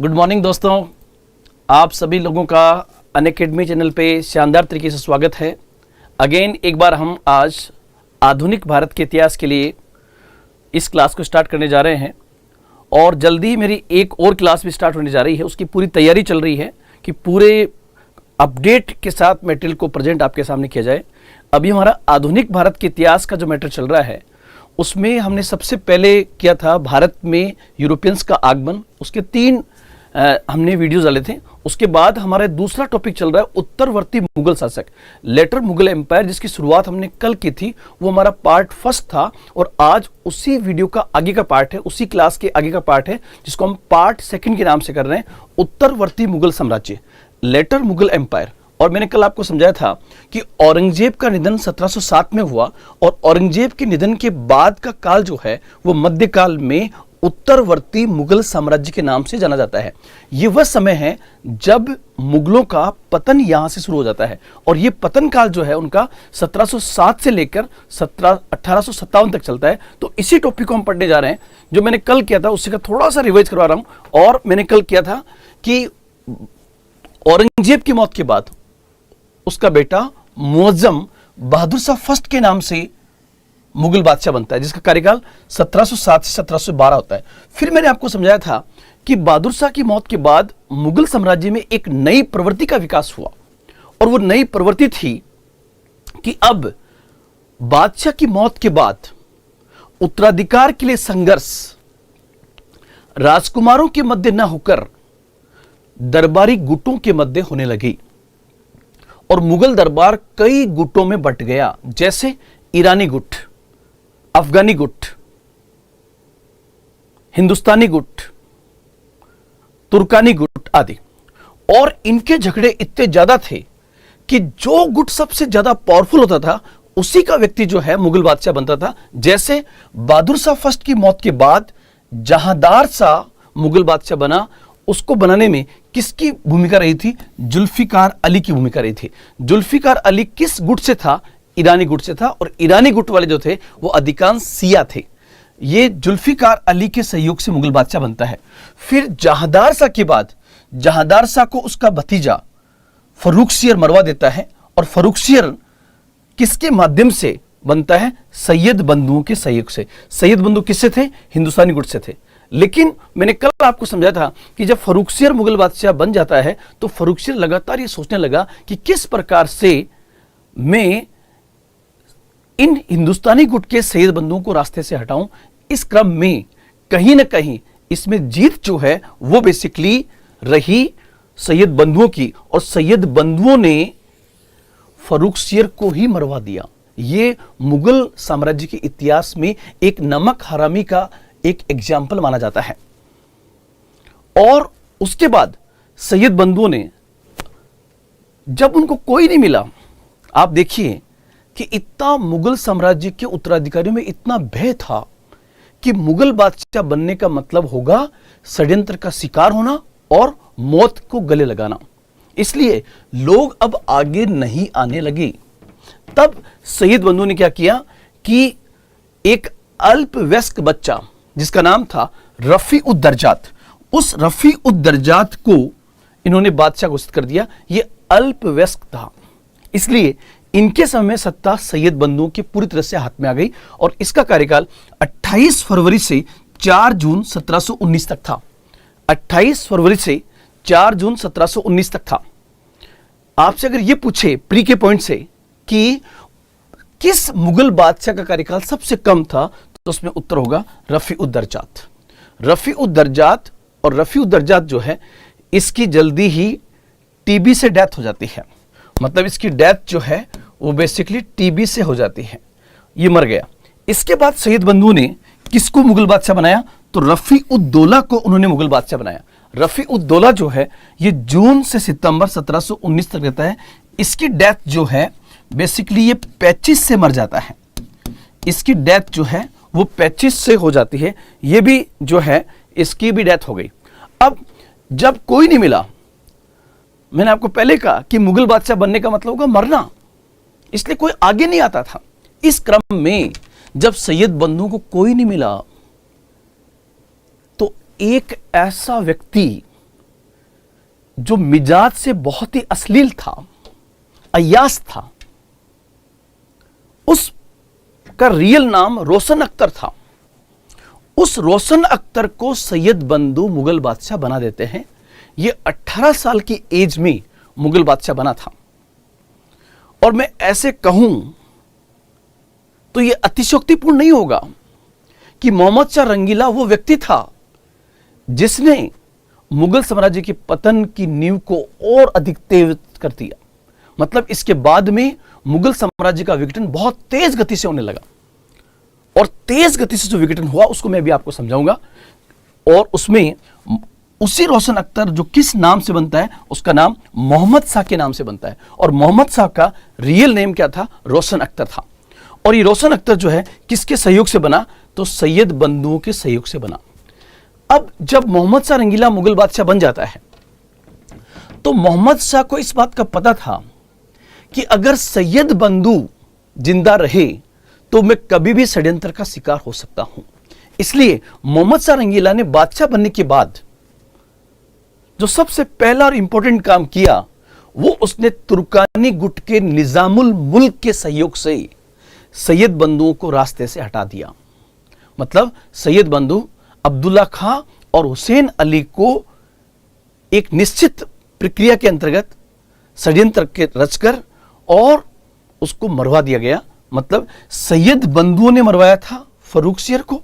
Good morning दोस्तों, आप सभी लोगों का अनअकैडमी चैनल पे शानदार तरीके से स्वागत है। अगेन एक बार हम आज आधुनिक भारत के इतिहास के लिए इस क्लास को स्टार्ट करने जा रहे हैं और जल्दी ही मेरी एक और क्लास भी स्टार्ट होने जा रही है। उसकी पूरी तैयारी चल रही है कि पूरे अपडेट के साथ मटेरियल को प्रेजेंट आपके सामने किया जाए। अभी हमारा आधुनिक भारत के इतिहास का जो मटेरियल चल रहा है उसमें हमने सबसे पहले किया था भारत में यूरोपियंस का आगमन, उसके 3 हमने वीडियोस डाले थे। उसके बाद हमारा दूसरा टॉपिक चल रहा है उत्तरवर्ती मुगल शासक, लेटर मुगल एम्पायर, जिसकी शुरुआत हमने कल की थी। वो हमारा पार्ट फर्स्ट था और आज उसी वीडियो का आगे का पार्ट है, उसी क्लास के आगे का पार्ट है, जिसको हम पार्ट सेकंड के नाम से कर रहे हैं, उत्तरवर्ती मुगल साम्राज्य, लेटर मुगल एम्पायर। और मैंने कल आपको समझाया था कि औरंगजेब का निधन 1707 में हुआ और औरंगजेब के निधन के बाद का काल जो है वो मध्यकाल में उत्तरवर्ती मुगल साम्राज्य के नाम से जाना जाता है। ये वह समय है जब मुगलों का पतन यहां से शुरू हो जाता है और ये पतन काल जो है उनका 1707 से लेकर 1857 तक चलता है। तो इसी टॉपिक को हम पढ़ने जा रहे हैं। जो मैंने कल किया था उससे का थोड़ा सा रिवाइज करवा रहा हूं। और मैंने कल किया था कि औरंगजेब की मौत के बाद उसका बेटा मुअज्जम बहादुर शाह फर्स्ट के नाम से मुगल बादशाह बनता है, जिसका कार्यकाल 1707 से 1712 होता है। फिर मैंने आपको समझाया था कि बहादुर शाह की मौत के बाद मुगल साम्राज्य में एक नई प्रवृत्ति का विकास हुआ और वो नई प्रवृत्ति थी कि अब बादशाह की मौत के बाद उत्तराधिकार के लिए संघर्ष राजकुमारों के मध्य न होकर दरबारी गुटों के मध्य होने लगी और मुगल दरबार कई गुटों में बंट गया, जैसे ईरानी गुट, अफगानी गुट, हिंदुस्तानी गुट, तुर्कानी गुट आदि। और इनके झगड़े इतने ज्यादा थे कि जो गुट सबसे ज्यादा पावरफुल होता था उसी का व्यक्ति जो है मुगल बादशाह बनता था। जैसे बहादुर शाह फर्स्ट की मौत के बाद जहांदार शाह मुगल बादशाह बना, उसको बनाने में किसकी भूमिका रही थी? जुल्फिकार अली की भूमिका रही थी। जुल्फिकार अली किस गुट से था? ईरानी गुट से था और ईरानी गुट वाले जो थे वो अधिकांश शिया थे। ये जुल्फिकार अली के सहयोग से मुगल बादशाह बनता है। फिर जहांदार शाह के बाद जहांदार शाह को उसका भतीजा फर्रुखसियर मरवा देता है और फर्रुखसियर किसके माध्यम से बनता है? सैयद बंधुओं के सहयोग से। सैयद बंधु किससे थे? हिंदुस्तानी गुट से थे। लेकिन मैंने कल आपको समझाया था कि जब फर्रुखसियर मुगल बादशाह बन जाता है तो फर्रुखसियर लगातार ये सोचने लगा कि किस प्रकार से मैं इन हिंदुस्तानी गुट के सैयद बंधुओं को रास्ते से हटाऊं। इस क्रम में कहीं ना कहीं इसमें जीत जो है वो बेसिकली रही सैयद बंधुओं की और सैयद बंधुओं ने फर्रुखसियर को ही मरवा दिया। ये मुगल साम्राज्य के इतिहास में एक नमक हरामी का एक एग्जाम्पल माना जाता है। और उसके बाद सैयद बंधुओं ने, जब उनको कोई नहीं मिला, आप देखिए कि इतना मुगल साम्राज्य के उत्तराधिकारियों में इतना भय था कि मुगल बादशाह बनने का मतलब होगा षड्यंत्र का शिकार होना और मौत को गले लगाना। इसलिए लोग अब आगे नहीं आने लगे। तब सैयद बंधु ने क्या किया कि एक अल्पवयस्क बच्चा जिसका नाम था रफी-उद-दर्जात, उस रफी-उद-दर्जात को इन्होंने बादशाह घोषित कर दिया। ये अल्पवयस्क था, इसलिए इनके समय में सत्ता सैयद बंधुओं की पूरी तरह से हाथ में आ गई और इसका कार्यकाल 28 फरवरी से 4 जून 1719 तक था। 28 फरवरी से 4 जून 1719 तक था। आपसे अगर यह पूछे प्री के पॉइंट से कि किस मुगल बादशाह का कार्यकाल सबसे कम था, तो उसमें उत्तर होगा रफी-उद-दर्जात। रफी-उद-दर्जात और रफी-उद-दर्जात जो है इसकी जल्दी ही टीबी से डेथ हो जाती है। मतलब इसकी डेथ जो है वो बेसिकली टीबी से हो जाती है, ये मर गया। इसके बाद सैयद बंधु ने किसको मुगल बादशाह बनाया? तो रफी-उद-दौला को उन्होंने मुगल बादशाह बनाया। रफी-उद-दौला जो है ये जून से सितंबर 1719 तक रहता है। इसकी डेथ जो है बेसिकली ये 25 से मर जाता है। इसकी डेथ जो है वो 25 से हो जाती है। ये भी जो है इसकी भी डेथ हो गई। अब जब कोई नहीं मिला, मैंने आपको पहले कहा कि मुगल बादशाह बनने का मतलब होगा मरना, इसलिए कोई आगे नहीं आता था। इस क्रम में जब सैयद बंधु को कोई नहीं मिला तो एक ऐसा व्यक्ति जो मिजाज से बहुत ही अश्लील था, अय्यास था, उसका रियल नाम रोशन अख्तर था। उस रोशन अख्तर को सैयद बंधु मुगल बादशाह बना देते हैं। ये 18 साल की एज में मुगल बादशाह बना था। और मैं ऐसे कहूं तो यह अतिशयोक्तिपूर्ण नहीं होगा कि मोहम्मद शाह रंगीला वो व्यक्ति था जिसने मुगल साम्राज्य के पतन की नींव को और अधिक तेज कर दिया। मतलब इसके बाद में मुगल साम्राज्य का विघटन बहुत तेज गति से होने लगा, और तेज गति से जो विघटन हुआ उसको मैं भी आपको समझाऊंगा। और उसमें उसी रोशन अख्तर जो किस नाम से बनता है, उसका नाम मोहम्मद शाह के नाम से बनता है। और मोहम्मद शाह का रियल नेम क्या था? रोशन अख्तर था। और ये रोशन अख्तर जो है किसके सहयोग से बना? तो सैयद बंधुओं के सहयोग से बना। अब जब मोहम्मद शाह रंगीला मुगल बादशाह बन जाता है तो मोहम्मद शाह को इस बात का पता था कि अगर सैयद बंधु जिंदा रहे तो मैं कभी भी षड्यंत्र का शिकार हो सकता हूं। इसलिए मोहम्मद शाह रंगीला ने बादशाह बनने के बाद जो सबसे पहला और इंपॉर्टेंट काम किया वो उसने तुर्कानी गुट के निजामुल मुल्क के सहयोग से सैयद बंधुओं को रास्ते से हटा दिया। मतलब सैयद बंधु अब्दुल्ला खां और हुसैन अली को एक निश्चित प्रक्रिया के अंतर्गत षड्यंत्र के रचकर और उसको मरवा दिया गया। मतलब सैयद बंधुओं ने मरवाया था फर्रुख शेर को,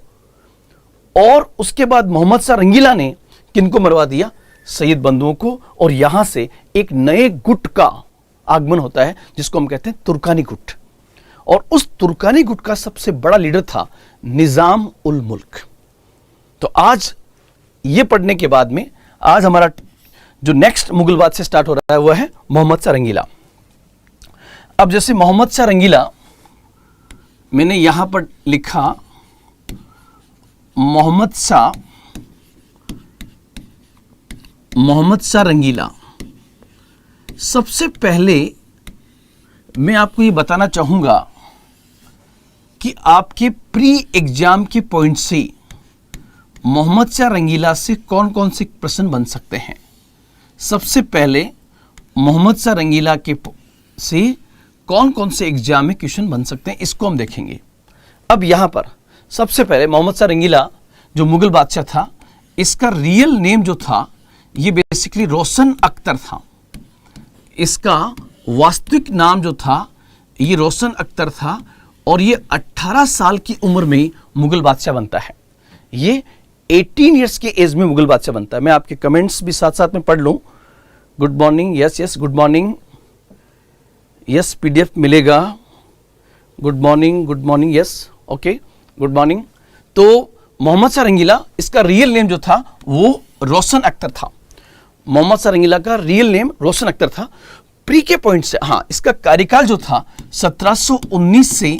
और उसके बाद मोहम्मद शाह रंगीला ने किनको मरवा दिया? सैयद बंधुओं को। और यहां से एक नए गुट का आगमन होता है जिसको हम कहते हैं तुर्कानी गुट। और उस तुर्कानी गुट का सबसे बड़ा लीडर था निजाम उल मुल्क। तो आज ये पढ़ने के बाद में आज हमारा जो नेक्स्ट मुगल बादशाह स्टार्ट हो रहा है वह है मोहम्मद शाह रंगीला। अब जैसे मोहम्मद शाह रंगीला मैंने यहां पर लिखा मोहम्मद शाह रंगीला। सबसे पहले मैं आपको ये बताना चाहूंगा कि आपके प्री एग्जाम के पॉइंट से मोहम्मद शाह रंगीला से कौन कौन से प्रश्न बन सकते हैं। सबसे पहले मोहम्मद शाह रंगीला के से कौन कौन से एग्जाम में क्वेश्चन बन सकते हैं, इसको हम देखेंगे। अब यहां पर सबसे पहले मोहम्मद शाह रंगीला जो मुगल बादशाह था, इसका रियल नेम जो था ये बेसिकली रोशन अख्तर था। इसका वास्तविक नाम जो था ये रोशन अख्तर था। और ये 18 साल की उम्र में मुगल बादशाह बनता है। ये 18 इयर्स के एज में मुगल बादशाह बनता है। मैं आपके कमेंट्स भी साथ साथ में पढ़ लूं। Good morning, yes good morning, yes PDF मिलेगा। Good morning, yes okay, good morning. तो मोहम्मद शाह रंगीला, इसका रियल नेम जो था वो रोशन अख्तर था। मोहम्मद शाह रंगीला का रियल नेम रोशन अख्तर था। प्री के पॉइंट से हाँ, इसका कार्यकाल जो था 1719 से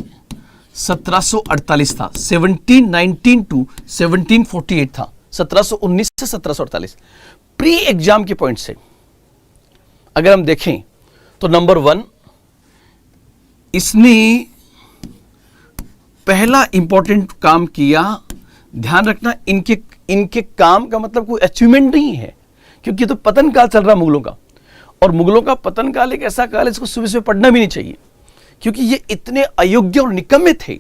1748 था। 1719 टू 1748 था। 1719 से 1748 प्री एग्जाम के पॉइंट से अगर हम देखें तो नंबर 1, इसने पहला इंपॉर्टेंट काम किया। ध्यान रखना, इनके काम का मतलब कोई अचीवमेंट नहीं है, क्योंकि तो पतन काल चल रहा मुगलों का, और मुगलों का पतन काल एक ऐसा काल है इसको सुबह सुबह पढ़ना भी नहीं चाहिए, क्योंकि ये इतने अयोग्य और निकम्मे थे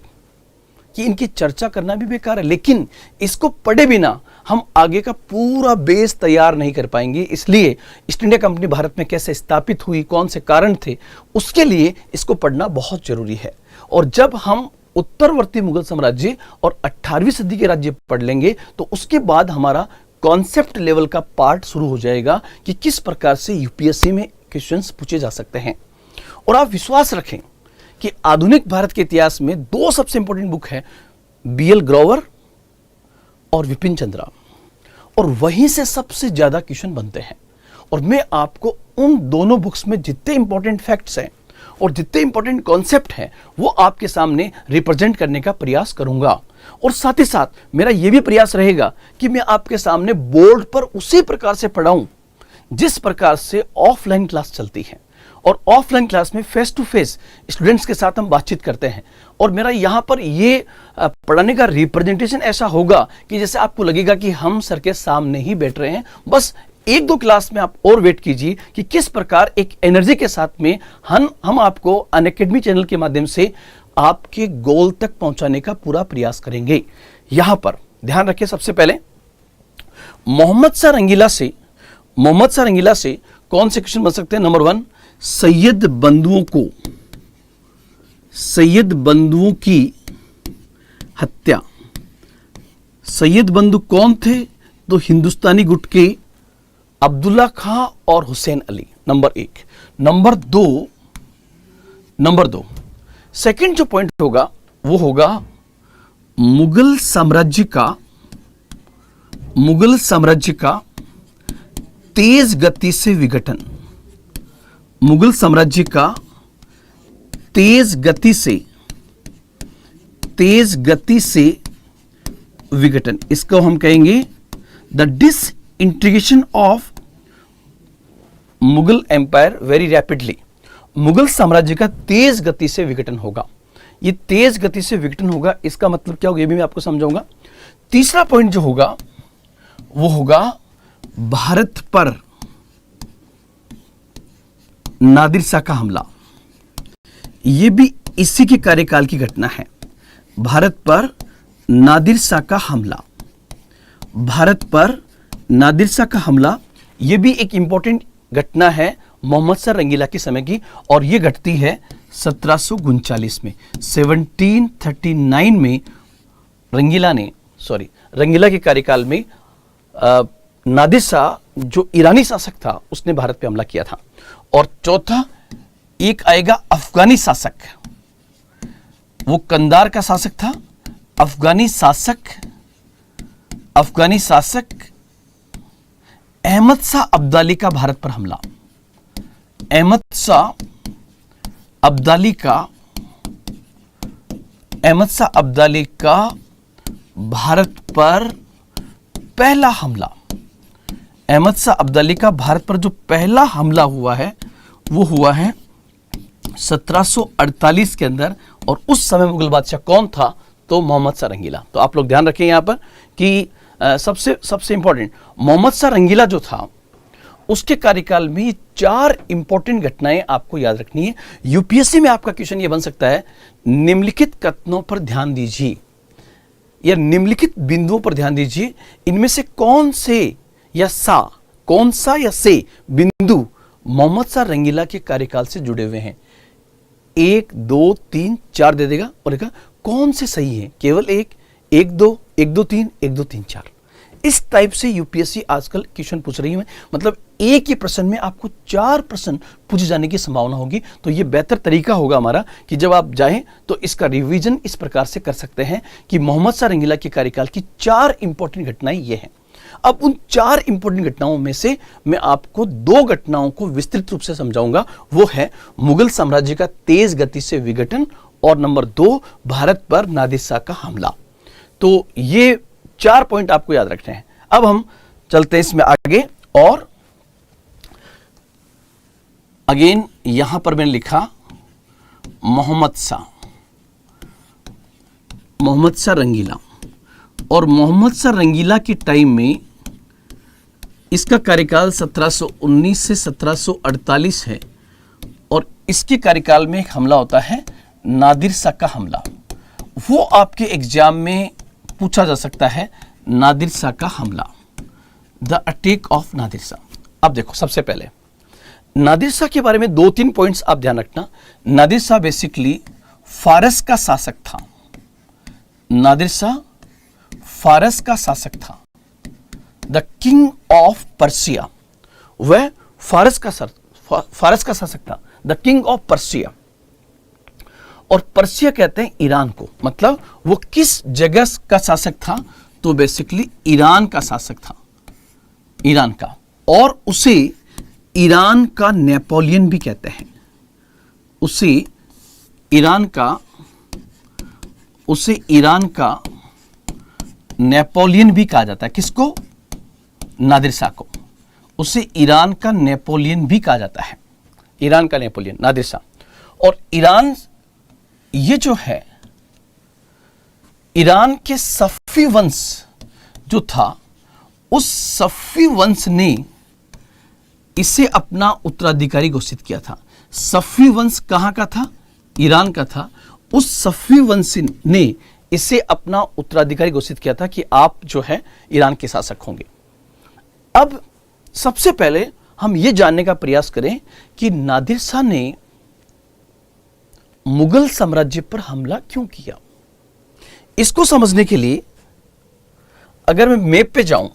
कि इनकी चर्चा करना भी बेकार है। लेकिन इसको पढ़े बिना हम आगे का पूरा बेस तैयार नहीं कर पाएंगे। इसलिए ईस्ट इंडिया कंपनी भारत में कैसे स्थापित हुई, कौन से कारण थे, उसके लिए इसको पढ़ना बहुत जरूरी है। और जब हम उत्तरवर्ती मुगल साम्राज्य और 18वीं सदी के राज्य पढ़ लेंगे तो उसके बाद हमारा कॉन्सेप्ट लेवल का पार्ट शुरू हो जाएगा कि किस प्रकार से यूपीएससी में क्वेश्चंस पूछे जा सकते हैं। और आप विश्वास रखें कि आधुनिक भारत के इतिहास में 2 सबसे इंपॉर्टेंट बुक है, बीएल ग्रोवर और विपिन चंद्रा, और वहीं से सबसे ज्यादा क्वेश्चन बनते हैं। और मैं आपको उन दोनों बुक्स में जितने इंपॉर्टेंट फैक्ट्स हैं और जितने इंपॉर्टेंट कॉन्सेप्ट हैं वो आपके सामने रिप्रेजेंट करने का प्रयास करूंगा। और साथ ही साथ मेरा यह भी प्रयास रहेगा कि मैं आपके सामने बोर्ड पर उसी प्रकार से पढ़ाऊं जिस प्रकार से ऑफलाइन क्लास चलती है। और ऑफलाइन क्लास में फेस टू फेस स्टूडेंट्स के साथ हम बातचीत करते हैं। और मेरा यहाँ पर ये पढ़ाने का रिप्रेजेंटेशन ऐसा होगा कि जैसे आपको लगेगा कि हम सर के सामने ही बैठ रहे हैं, बस एक दो क्लास में आप और वेट कीजिए कि किस प्रकार एक एनर्जी के साथ में हम आपको अनअकैडमी चैनल के माध्यम से आपके गोल तक पहुंचाने का पूरा प्रयास करेंगे। यहां पर ध्यान रखिए, सबसे पहले मोहम्मद शाह रंगीला से कौन से क्वेश्चन बन सकते हैं? नंबर 1, सैयद बंधुओं की हत्या। सैयद बंधु कौन थे? तो हिंदुस्तानी गुट के अब्दुल्ला खां और हुसैन अली, नंबर 1। नंबर दो सेकंड जो पॉइंट होगा वो होगा मुगल साम्राज्य का तेज गति से विघटन। मुगल साम्राज्य का तेज गति से विघटन, इसको हम कहेंगे the disintegration of Mughal empire very rapidly. Mughal साम्राज्य का तेज गति से विघटन होगा। ये तेज गति से विघटन होगा, इसका मतलब क्या होगा ये भी मैं आपको समझाऊंगा। तीसरा पॉइंट जो होगा वो होगा भारत पर नादिर शाह का हमला। ये भी इसी के कार्यकाल की घटना है। भारत पर नादिर शाह का हमला, ये भी एक इंपॉर्टेंट घटना है मोहम्मद शाह रंगीला के समय की, और ये घटती है 1739 में। 1739 में रंगीला के कार्यकाल में नादिर शाह जो ईरानी शासक था उसने भारत पे हमला किया था। और चौथा एक आएगा अफगानी शासक, वो कंधार का शासक था। अफगानी शासक अहमद शाह अब्दाली का भारत पर हमला। अहमद शाह अब्दाली का भारत पर पहला हमला। अहमद शाह अब्दाली का भारत पर जो पहला हमला हुआ है वो हुआ है 1748 के अंदर, और उस समय मुगल बादशाह कौन था? तो मोहम्मद शाह रंगीला। तो आप लोग ध्यान रखें यहां पर कि सबसे इंपॉर्टेंट मोहम्मद शाह रंगीला जो था उसके कार्यकाल में ये 4 इंपॉर्टेंट घटनाएं आपको याद रखनी है। यूपीएससी में आपका क्वेश्चन ये बन सकता है, निम्नलिखित कथनों पर ध्यान दीजिए या निम्नलिखित बिंदुओं पर ध्यान दीजिए, इनमें से कौन सा या से बिंदु मोहम्मद शाह रंगीला के कार्यकाल से जुड़े हुए हैं। 1 2 3 4 दे देगा और देखा कौन से सही है, केवल 1 2 1 2 3 1 2 3 4। इस टाइप से यूपीएससी आजकल क्वेश्चन पूछ रही है, मतलब एक ही प्रश्न में आपको 4 प्रश्न पूछे जाने की संभावना होगी। तो ये बेहतर तरीका होगा हमारा कि जब आप जाएं तो इसका रिवीजन इस प्रकार से कर सकते हैं कि मोहम्मद शाह रंगीला के कार्यकाल की 4 इंपॉर्टेंट घटनाएं ये हैं। अब उन 4 इंपॉर्टेंट घटनाओं में से मैं आपको 2 घटनाओं को विस्तृत रूप से समझाऊंगा, वो है मुगल साम्राज्य का तेज गति से विघटन और नंबर 2 भारत पर नादिर शाह का हमला। तो ये 4 पॉइंट आपको याद रखने हैं। अब हम चलते हैं इसमें आगे, और अगेन यहां पर मैंने लिखा मोहम्मद शाह रंगीला, और मोहम्मद शाह रंगीला के टाइम में इसका कार्यकाल 1719 से 1748 है, और इसके कार्यकाल में एक हमला होता है नादिर शाह का हमला। वो आपके एग्जाम में पूछा जा सकता है, नादिर शाह का हमला, the attack of Nadir Shah. अब देखो, सबसे पहले नादिर शाह के बारे में 2-3 पॉइंट्स आप ध्यान रखना। नादिर शाह बेसिकली फारस का शासक था। नादिर शाह फारस का शासक था, द किंग ऑफ पर्सिया। वह फारस का शासक था, द किंग ऑफ पर्सिया। और पर्सिया कहते हैं ईरान को, मतलब वो किस जगह का शासक था? तो बेसिकली ईरान का शासक था, ईरान का। और उसे ईरान का नेपोलियन भी कहते हैं, उसे ईरान का नेपोलियन भी कहा जाता है। किसको? नादिर शाह को। उसे ईरान का नेपोलियन भी कहा जाता है, ईरान का नेपोलियन नादिर शाह। और ईरान, ये जो है ईरान के सफ़ी वंश जो था, उस सफ़ी वंश ने इसे अपना उत्तराधिकारी घोषित किया था। सफवी वंश कहाँ का था? ईरान का था। उस सफवी वंश ने इसे अपना उत्तराधिकारी घोषित किया था कि आप जो है ईरान के शासक होंगे। अब सबसे पहले हम ये जानने का प्रयास करें कि नादिर शाह ने मुगल साम्राज्य पर हमला क्यों किया। इसको समझने के लिए अगर मैं मैप पे जाऊं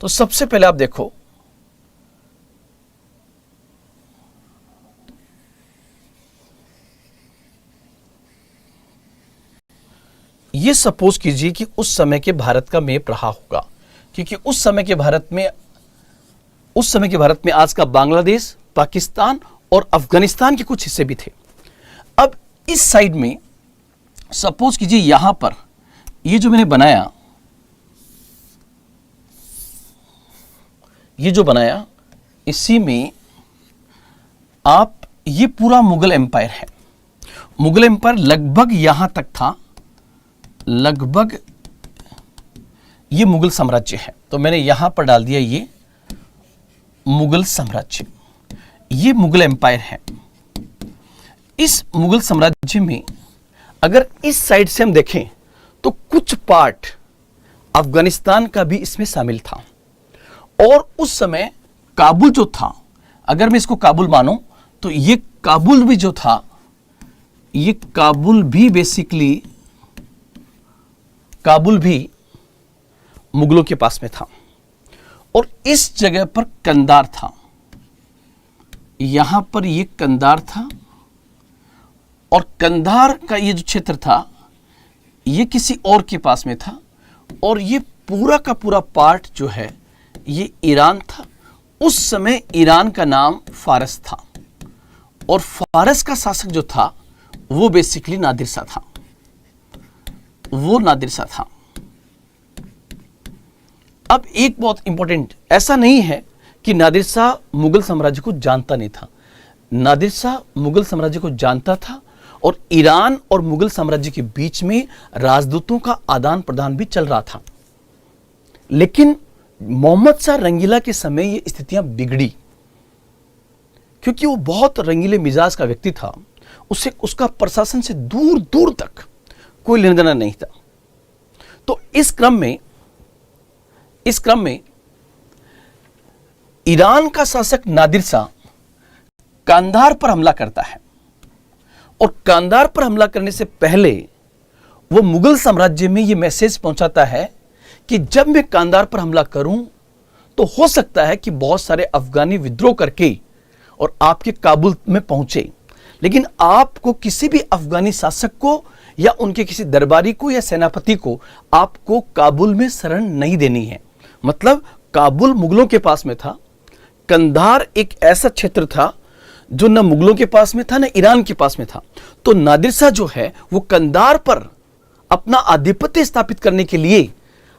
तो सबसे पहले आप देखो, ये सपोज कीजिए कि उस समय के भारत का मैप रहा होगा, क्योंकि उस समय के भारत में आज का बांग्लादेश, पाकिस्तान और अफगानिस्तान के कुछ हिस्से भी थे। अब इस साइड में सपोज कीजिए यहां पर ये जो मैंने बनाया, इसी में आप, ये पूरा मुगल एम्पायर है। मुगल एम्पायर लगभग यहां तक था, लगभग ये मुगल साम्राज्य है। तो मैंने यहां पर डाल दिया ये मुगल साम्राज्य, ये मुगल एम्पायर है। इस मुगल साम्राज्य में अगर इस साइड से हम देखें तो कुछ पार्ट अफगानिस्तान का भी इसमें शामिल था। और उस समय काबुल जो था, अगर मैं इसको काबुल मानूं तो ये काबुल भी जो था, ये काबुल भी बेसिकली, काबुल भी मुगलों के पास में था। और इस जगह पर कंधार था, यहां पर ये कंधार था। और कंधार का ये जो क्षेत्र था ये किसी और के पास में था। और ये पूरा का पूरा पार्ट जो है ये ईरान था। उस समय ईरान का नाम फारस था और फारस का शासक जो था वो बेसिकली नादिर शाह था, वो नादिर शाह था। अब एक बहुत इंपॉर्टेंट, ऐसा नहीं है कि नादिर शाह मुगल साम्राज्य को जानता नहीं था। नादिर शाह मुगल साम्राज्य को जानता था और ईरान और मुगल साम्राज्य के बीच में राजदूतों का आदान प्रदान भी चल रहा था। लेकिन मोहम्मद शाह रंगीला के समय ये स्थितियां बिगड़ी, क्योंकि वो बहुत रंगीले मिजाज का व्यक्ति था। उसे उसका प्रशासन से दूर दूर तक कोई लेना देना नहीं था। तो इस क्रम में ईरान का शासक नादिर शाह कांधार पर हमला करता है। और कांधार पर हमला करने से पहले वो मुगल साम्राज्य में ये मैसेज पहुंचाता है कि जब मैं कांधार पर हमला करूं तो हो सकता है कि बहुत सारे अफगानी विद्रोह करके और आपके काबुल में पहुंचे, लेकिन आपको किसी भी अफगानी शासक को या उनके किसी दरबारी को या सेनापति को आपको काबुल में शरण नहीं देनी है। मतलब काबुल मुगलों के पास में था, कंधार एक ऐसा क्षेत्र था जो न मुगलों के पास में था न ईरान के पास में था। तो नादिर शाह जो है वो कंधार पर अपना आधिपत्य स्थापित करने के लिए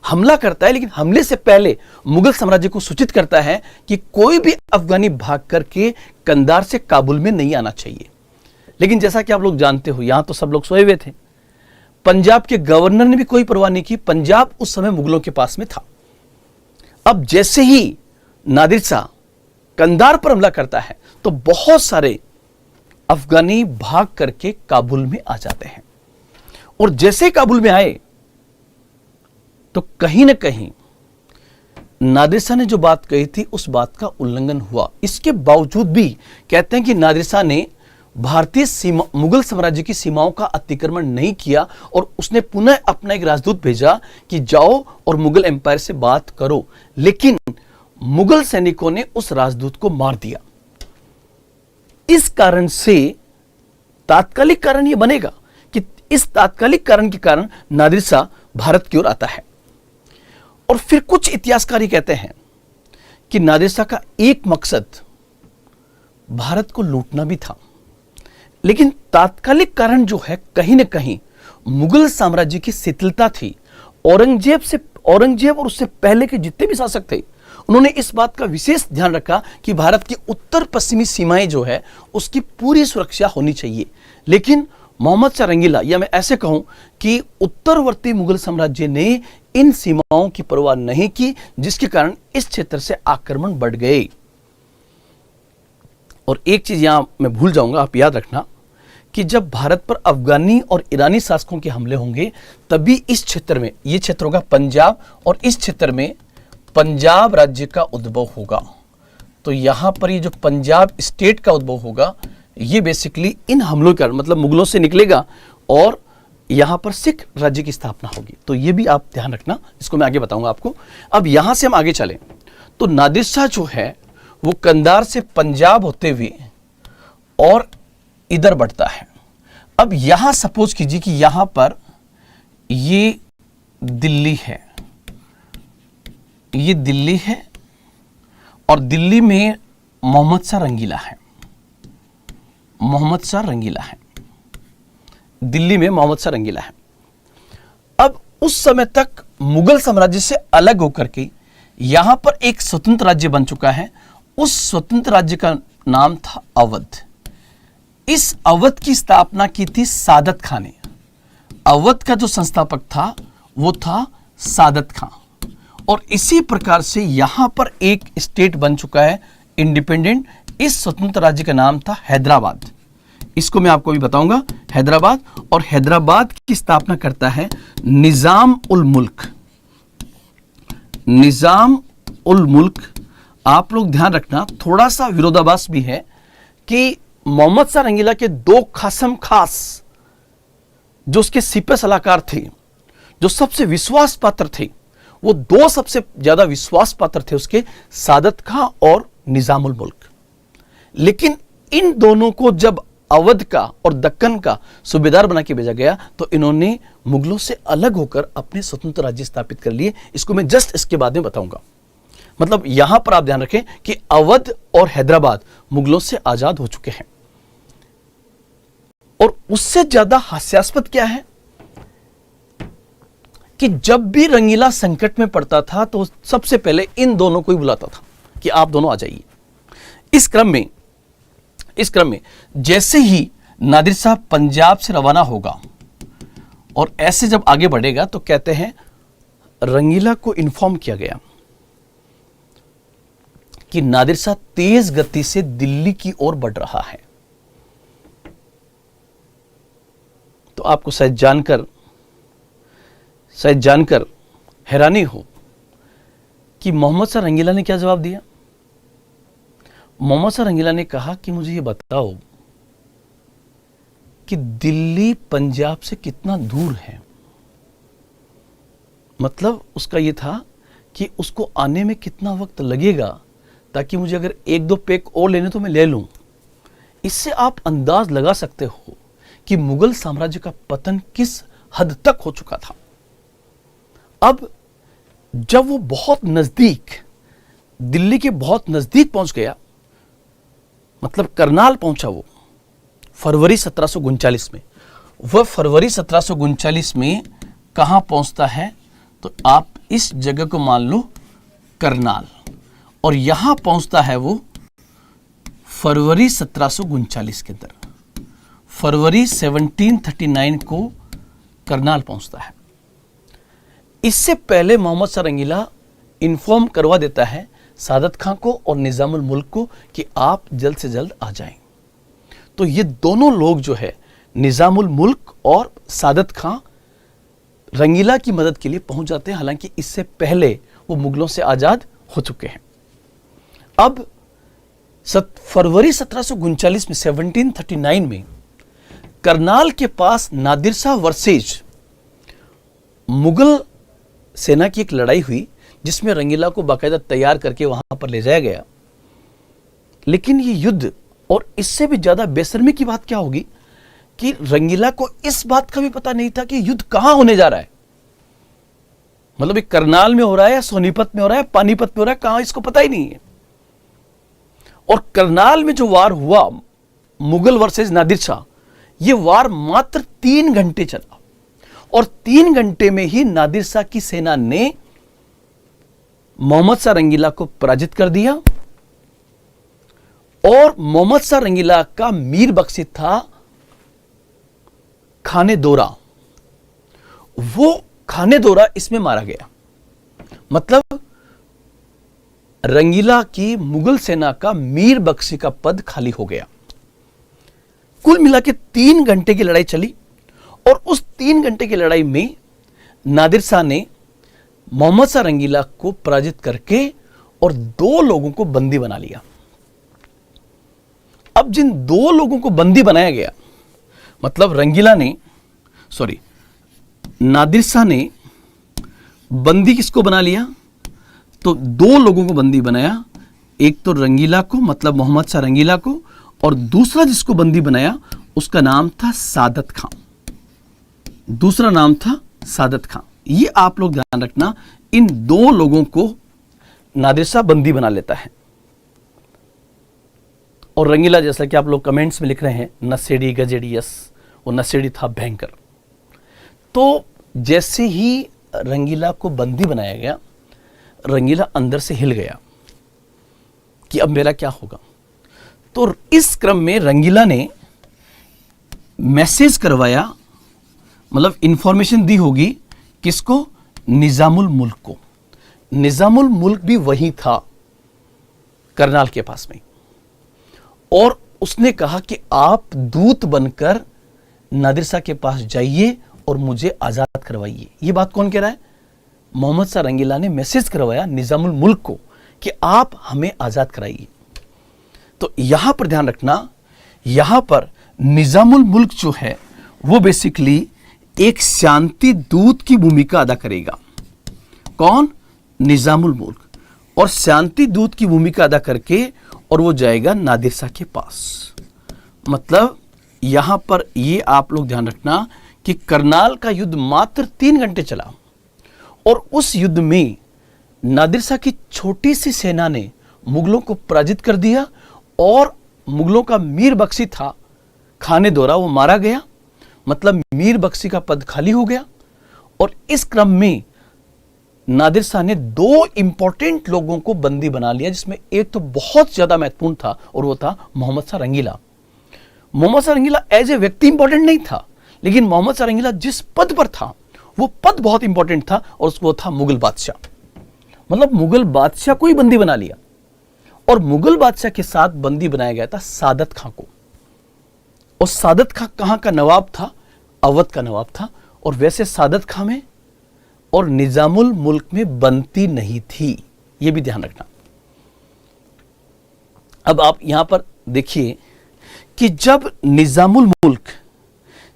हमला करता है, लेकिन हमले से पहले मुगल साम्राज्य को सूचित करता है कि कोई भी अफगानी भाग करके कंधार से काबुल में नहीं आना चाहिए। लेकिन जैसा कि आप लोग जानते हो, यहां तो सब लोग सोए हुए थे। पंजाब के गवर्नर ने भी कोई परवाह नहीं की, पंजाब उस समय मुगलों के पास में था। अब जैसे ही नादिर शाह कंधार पर हमला करता है तो बहुत सारे अफगानी भाग करके काबुल में आ जाते हैं। और जैसे काबुल में आए तो कहीं ना कहीं नादिर शाह ने जो बात कही थी उस बात का उल्लंघन हुआ। इसके बावजूद भी कहते हैं कि नादिर शाह ने भारतीय सीमा, मुगल साम्राज्य की सीमाओं का अतिक्रमण नहीं किया और उसने पुनः अपना एक राजदूत भेजा कि जाओ और मुगल एम्पायर से बात करो। लेकिन मुगल सैनिकों ने उस राजदूत को मार दिया। इस कारण से तात्कालिक कारण यह बनेगा कि इस तात्कालिक कारण के कारण नादिर शाह भारत की ओर आता है। और फिर कुछ इतिहासकारी कहते हैं कि नादिर शाह का एक मकसद भारत को लूटना भी था, लेकिन तात्कालिक कारण जो है कहीं ना कहीं मुगल साम्राज्य की शिथिलता थी। औरंगजेब और उससे पहले के जितने भी शासक थे उन्होंने इस बात का विशेष ध्यान रखा कि भारत की उत्तर पश्चिमी सीमाएं जो है उसकी पूरी सुरक्षा होनी चाहिए। लेकिन मोहम्मद शाह रंगीला, या मैं ऐसे कहूं कि उत्तरवर्ती मुगल साम्राज्य ने इन सीमाओं की परवाह नहीं की, जिसके कारण इस क्षेत्र से आक्रमण बढ़ गए। और एक चीज यहां मैं भूल जाऊंगा, आप याद रखना कि जब भारत पर अफगानी और ईरानी शासकों के हमले होंगे तभी इस क्षेत्र में, ये क्षेत्र होगा पंजाब, और इस क्षेत्र में पंजाब राज्य का उद्भव होगा। तो यहां पर ये जो पंजाब स्टेट का उद्भव होगा ये बेसिकली इन हमलों का मतलब मुगलों से निकलेगा और यहां पर सिख राज्य की स्थापना होगी। तो ये भी आप ध्यान रखना, इसको मैं आगे बताऊंगा आपको। अब यहां से हम आगे चलें तो नादिर शाह जो है वो कंधार से पंजाब होते हुए और इधर बढ़ता है। अब यहां सपोज कीजिए कि यहां पर ये दिल्ली है, ये दिल्ली है और दिल्ली में मोहम्मद शाह रंगीला है, मोहम्मद शाह रंगीला है, दिल्ली में मोहम्मद शाह रंगीला है। अब उस समय तक मुगल साम्राज्य से अलग होकर के यहां पर एक स्वतंत्र राज्य बन चुका है। उस स्वतंत्र राज्य का नाम था अवध। इस अवध की स्थापना की थी सादत खां ने। अवध का जो संस्थापक था वो था सादत खां। और इसी प्रकार से यहां पर एक स्टेट बन चुका है इंडिपेंडेंट। इस स्वतंत्र राज्य का नाम था हैदराबाद। इसको मैं आपको भी बताऊंगा, हैदराबाद। और हैदराबाद की स्थापना करता है निजाम उल मुल्क। निजाम उल मुल्क, आप लोग ध्यान रखना, थोड़ा सा विरोधाभास भी है कि मोहम्मद शाह रंगीला के दो खासम खास जो उसके सिपह सलाहकार थे, जो सबसे विश्वास पात्र थे, वो दो सबसे ज्यादा विश्वास पात्र थे उसके, सादत खां और निजाम उल मुल्क। लेकिन इन दोनों को जब अवध का और दक्कन का सूबेदार बना के भेजा गया तो इन्होंने मुगलों से अलग होकर अपने स्वतंत्र राज्य स्थापित कर लिए। इसको मैं जस्ट इसके बाद में बताऊंगा। मतलब यहां पर आप ध्यान रखें कि अवध और हैदराबाद मुगलों से आजाद हो चुके हैं। और उससे ज्यादा हास्यास्पद क्या है कि जब भी रंगीला संकट में पड़ता था तो सबसे पहले इन दोनों को ही बुलाता था कि आप दोनों आ जाइए। इस क्रम में जैसे ही नादिर शाह पंजाब से रवाना होगा और ऐसे जब आगे बढ़ेगा तो कहते हैं रंगीला को इन्फॉर्म किया गया कि नादिर शाह तेज गति से दिल्ली की ओर बढ़ रहा है। तो आपको शायद जानकर हैरानी हो कि मोहम्मद शाह रंगीला ने क्या जवाब दिया। मोहम्मद शाह रंगीला ने कहा कि मुझे ये बताओ कि दिल्ली पंजाब से कितना दूर है। मतलब उसका ये था कि उसको आने में कितना वक्त लगेगा ताकि मुझे अगर एक दो पेक और लेने तो मैं ले लूं। इससे आप अंदाज लगा सकते हो कि मुगल साम्राज्य का पतन किस हद तक हो चुका था। अब जब वो बहुत नजदीक, दिल्ली के बहुत नजदीक पहुंच गया, मतलब करनाल पहुंचा वो फरवरी 1739 में। वह फरवरी 1739 में कहां पहुंचता है तो आप इस जगह को मान लो करनाल, और यहां पहुंचता है वो फरवरी 1739 के अंदर। फरवरी 1739 को करनाल पहुंचता है। इससे पहले मोहम्मद शाह रंगीला इन्फॉर्म करवा देता है सादत खां को और निजामुल मुल्क को कि आप जल्द से जल्द आ जाएं। तो ये दोनों लोग जो है निजामुल मुल्क और सादत खां रंगीला की मदद के लिए पहुंच जाते हैं। हालांकि इससे पहले वो मुगलों से आजाद हो चुके हैं। अब फरवरी 1739 में 1739 में करनाल के पास नादिर शाह वर्सेज मुगल सेना की एक लड़ाई हुई जिसमें रंगीला को बाकायदा तैयार करके वहां पर ले जाया गया। लेकिन ये युद्ध, और इससे भी ज्यादा बेशर्मी की बात क्या होगी कि रंगीला को इस बात का भी पता नहीं था कि युद्ध कहां होने जा रहा है। मतलब ये करनाल में हो रहा है या सोनीपत में हो रहा है, पानीपत में हो रहा है, कहां, इसको पता ही नहीं है। और करनाल में जो वार हुआ मुगल वर्सेस नादिर शाह, ये वार मात्र 3 घंटे चला और 3 घंटे में ही नादिर शाह की सेना ने मोहम्मद शाह रंगीला को पराजित कर दिया। और मोहम्मद शाह रंगीला का मीर बख्शी था खाने दोरा, वो खाने दोरा इसमें मारा गया। मतलब रंगीला की मुगल सेना का मीर बख्शी का पद खाली हो गया। कुल मिला के 3 घंटे की लड़ाई चली और उस 3 घंटे की लड़ाई में नादिर शाह ने मोहम्मद शाह रंगीला को पराजित करके और 2 लोगों को बंदी बना लिया। अब जिन 2 लोगों को बंदी बनाया गया, मतलब नादिर शाह ने बंदी किसको बना लिया? तो 2 लोगों को बंदी बनाया, एक तो रंगीला को, मतलब मोहम्मद शाह रंगीला को, और दूसरा जिसको बंदी बनाया उसका नाम था सादत खां। दूसरा नाम था सादत खां। ये आप लोग ध्यान रखना, इन 2 लोगों को नादिर शाह बंदी बना लेता है। और रंगीला, जैसा कि आप लोग कमेंट्स में लिख रहे हैं, नशेड़ी गजेड़ी, यस, वो नशेड़ी था भयंकर। तो जैसे ही रंगीला को बंदी बनाया गया, रंगीला अंदर से हिल गया कि अब मेरा क्या होगा। तो इस क्रम में रंगीला ने मैसेज करवाया, मतलब इंफॉर्मेशन दी होगी, किसको? निजामुल मुल्क को। निजामुल मुल्क भी वही था, करनाल के पास में, और उसने कहा कि आप दूत बनकर नादिर शाह के पास जाइए और मुझे आजाद करवाइए। ये बात कौन कह रहा है? मोहम्मद शाह रंगीला ने मैसेज करवाया निजामुल मुल्क को कि आप हमें आजाद कराइए। तो यहां पर ध्यान रखना, यहां पर निजामुल मुल्क जो है वो बेसिकली एक शांति दूत की भूमिका अदा करेगा। कौन? निजामुल मुल्क। और शांति दूत की भूमिका अदा करके और वो जाएगा नादिर शाह के पास। मतलब यहां पर ये आप लोग ध्यान रखना कि करनाल का युद्ध मात्र 3 घंटे चला और उस युद्ध में नादिर शाह की छोटी सी सेना ने मुगलों को पराजित कर दिया और मुगलों का मीर बख्शी था खाने दौरा, वो मारा गया। मतलब मीर बख्शी का पद खाली हो गया। और इस क्रम में नादिर शाह ने 2 इंपॉर्टेंट लोगों को बंदी बना लिया, जिसमें एक तो बहुत ज्यादा महत्वपूर्ण था और वो था मोहम्मद शाह रंगीला। मोहम्मद शाह रंगीला एज ए व्यक्ति इंपॉर्टेंट नहीं था, लेकिन मोहम्मद शाह रंगीला जिस पद पर था वो पद बहुत इंपॉर्टेंट था और उसको था मुगल बादशाह। मतलब मुगल बादशाह को ही बंदी बना लिया। और मुगल बादशाह के साथ बंदी बनाया गया था सादत खां को। और सादत खां कहां का नवाब था? अवध का नवाब था। और वैसे सादत खां में और निजामुल मुल्क में बनती नहीं थी, यह भी ध्यान रखना। अब आप यहां पर देखिए कि जब निजामुल मुल्क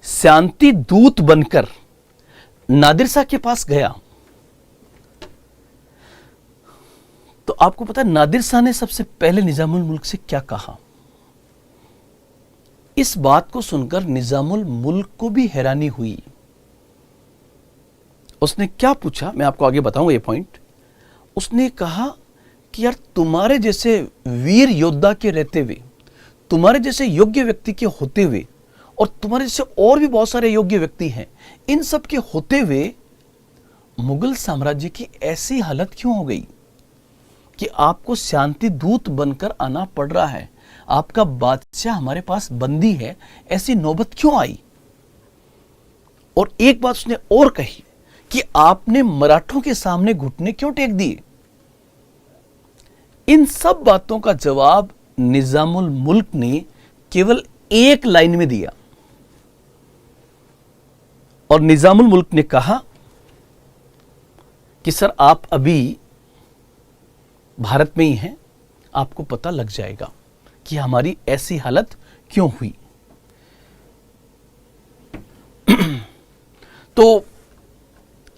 शांति दूत बनकर नादिर शाह के पास गया, तो आपको पता है नादिर शाह ने सबसे पहले निजामुल मुल्क से क्या कहा? इस बात को सुनकर निजामुल मुल्क को भी हैरानी हुई। उसने क्या पूछा, मैं आपको आगे बताऊंगा ये पॉइंट। उसने कहा कि यार, तुम्हारे जैसे वीर योद्धा के रहते हुए, तुम्हारे जैसे योग्य व्यक्ति के होते हुए, और तुम्हारे जैसे और भी बहुत सारे योग्य व्यक्ति हैं, इन सब के होते हुए मुगल साम्राज्य की ऐसी हालत क्यों हो गई कि आपको शांति दूत बनकर आना पड़ रहा है? आपका बादशाह हमारे पास बंदी है, ऐसी नौबत क्यों आई? और एक बात उसने और कही कि आपने मराठों के सामने घुटने क्यों टेक दिए? इन सब बातों का जवाब निजामुल मुल्क ने केवल एक लाइन में दिया। और निजामुल मुल्क ने कहा कि सर, आप अभी भारत में ही हैं, आपको पता लग जाएगा कि हमारी ऐसी हालत क्यों हुई। तो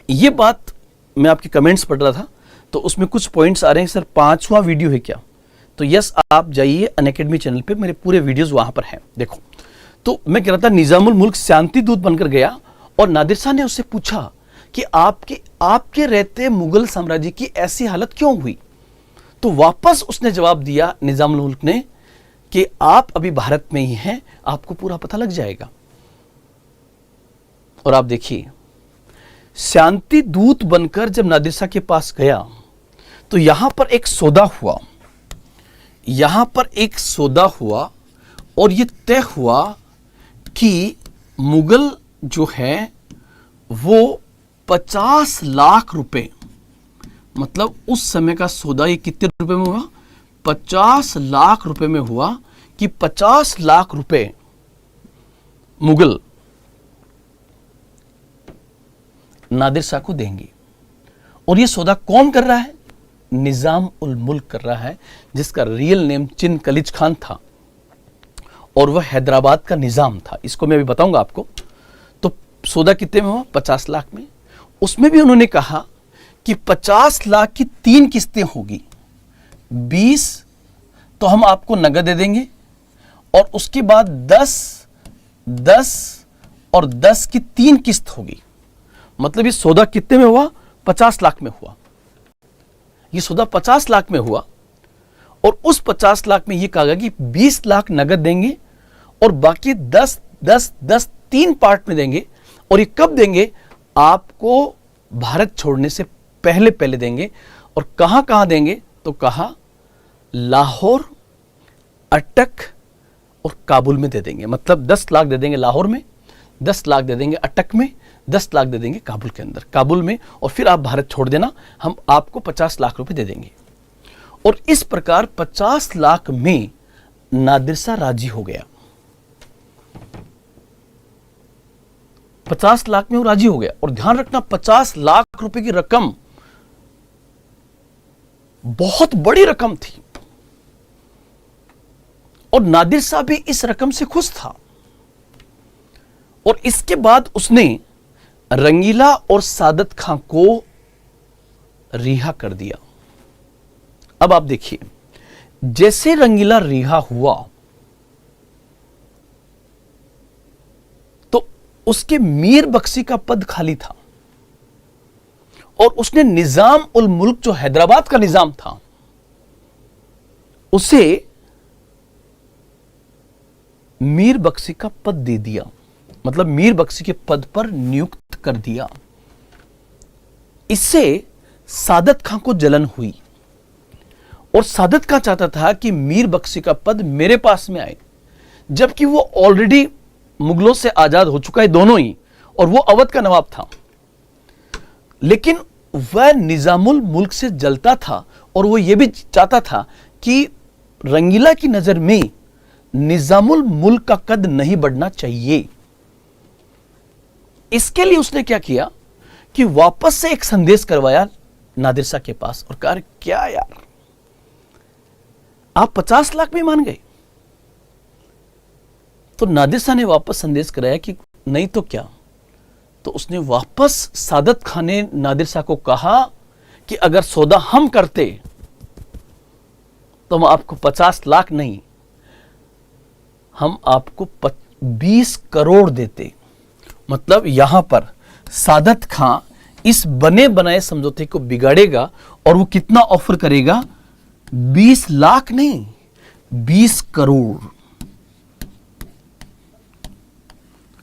ये बात मैं आपके कमेंट्स पढ़ रहा था, तो उसमें कुछ पॉइंट्स आ रहे हैं, सर 5वां वीडियो है क्या? तो यस, आप जाइए अनअकैडमी चैनल पे, मेरे पूरे वीडियोस वहां पर हैं, देखो। तो मैं कह रहा था निजामुल मुल्क शांति दूत बनकर गया और नादिर शाह ने उससे पूछा कि आपके रहते मुगल साम्राज्य की ऐसी हालत क्यों हुई? तो वापस उसने जवाब दिया निजामुल मुल्क ने कि आप अभी भारत में ही हैं, आपको पूरा पता लग जाएगा। और आप देखिए, शांति दूत बनकर जब नादिर शाह के पास गया तो यहां पर एक सौदा हुआ, और यह तय हुआ कि मुगल जो है वो 50 लाख रुपए मतलब उस समय का सौदा ये कितने रुपए में हुआ? 50 लाख रुपए में हुआ कि 50 लाख रुपए मुगल नादिर शाह को देंगे। और ये सौदा कौन कर रहा है? निजाम उल मुल्क कर रहा है, जिसका रियल नेम चिन कलिज खान था और वह हैदराबाद का निजाम था। इसको मैं अभी बताऊंगा आपको। तो सौदा कितने में हुआ? 50 लाख में। उसमें भी उन्होंने कहा कि 50 लाख की 3 किस्तें होगी, 20 तो हम आपको नगद दे देंगे और उसके बाद 10, 10 और 10 की 3 किस्त होगी। मतलब ये सौदा कितने में हुआ? 50 लाख में हुआ। ये सौदा 50 लाख में हुआ और उस 50 लाख में ये कहा गया कि 20 लाख नगद देंगे और बाकी 10, 10, 10 3 पार्ट में देंगे। और ये कब देंगे? आपको भारत छोड़ने से पहले पहले देंगे। और कहां कहां देंगे? तो कहा लाहौर, अटक और काबुल में दे देंगे। मतलब 10 लाख दे देंगे लाहौर में, 10 लाख दे देंगे अटक में, 10 लाख दे देंगे काबुल के अंदर, काबुल में, और फिर आप भारत छोड़ देना, हम आपको 50 लाख रुपए दे देंगे। और इस प्रकार 50 लाख में नादिर शाह राजी हो गया। 50 लाख में वो राजी हो गया। और ध्यान रखना, 50 लाख रुपए की रकम बहुत बड़ी रकम थी और नादिर शाह भी इस रकम से खुश था। और इसके बाद उसने रंगीला और सादत खां को रिहा कर दिया। अब आप देखिए, जैसे रंगीला रिहा हुआ तो उसके मीर बख्शी का पद खाली था और उसने निजाम उल मुल्क, जो हैदराबाद का निजाम था, उसे मीर बख्शी का पद दे दिया। मतलब मीर बख्शी के पद पर नियुक्त कर दिया। इससे सादत खां को जलन हुई और सादत खां चाहता था कि मीर बख्शी का पद मेरे पास में आए, जबकि वो ऑलरेडी मुगलों से आजाद हो चुका है दोनों ही, और वो अवध का नवाब था। लेकिन वह निजामुल मुल्क से जलता था और वो ये भी चाहता था कि रंगीला की नजर में निजामुल मुल्क का कद नहीं बढ़ना चाहिए। इसके लिए उसने क्या किया कि वापस से एक संदेश करवाया नादिर शाह के पास और कहा, क्या यार, आप 50 लाख में मान गए? तो नादिर शाह ने वापस संदेश कराया कि नहीं तो क्या। तो उसने वापस, सादत खान ने नादिर शाह को कहा कि अगर सौदा हम करते तो हम आपको 50 लाख नहीं, हम आपको 20 करोड़ देते। मतलब यहां पर सादत खां इस बने बनाए समझौते को बिगाड़ेगा और वो कितना ऑफर करेगा? 20 लाख नहीं, 20 करोड़,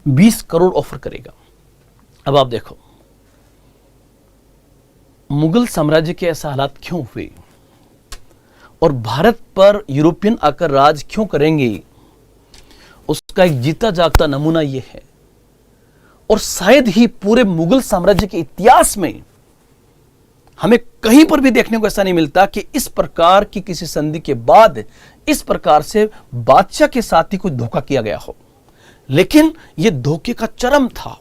20 करोड़ ऑफर करेगा। अब आप देखो, मुगल साम्राज्य के ऐसा हालात क्यों हुए और भारत पर यूरोपियन आकर राज क्यों करेंगे, उसका एक जीता जागता नमूना यह है। और शायद ही पूरे मुगल साम्राज्य के इतिहास में हमें कहीं पर भी देखने को ऐसा नहीं मिलता कि इस प्रकार की किसी संधि के बाद इस प्रकार से बादशाह के साथ ही कोई धोखा किया गया हो। लेकिन यह धोखे का चरम था।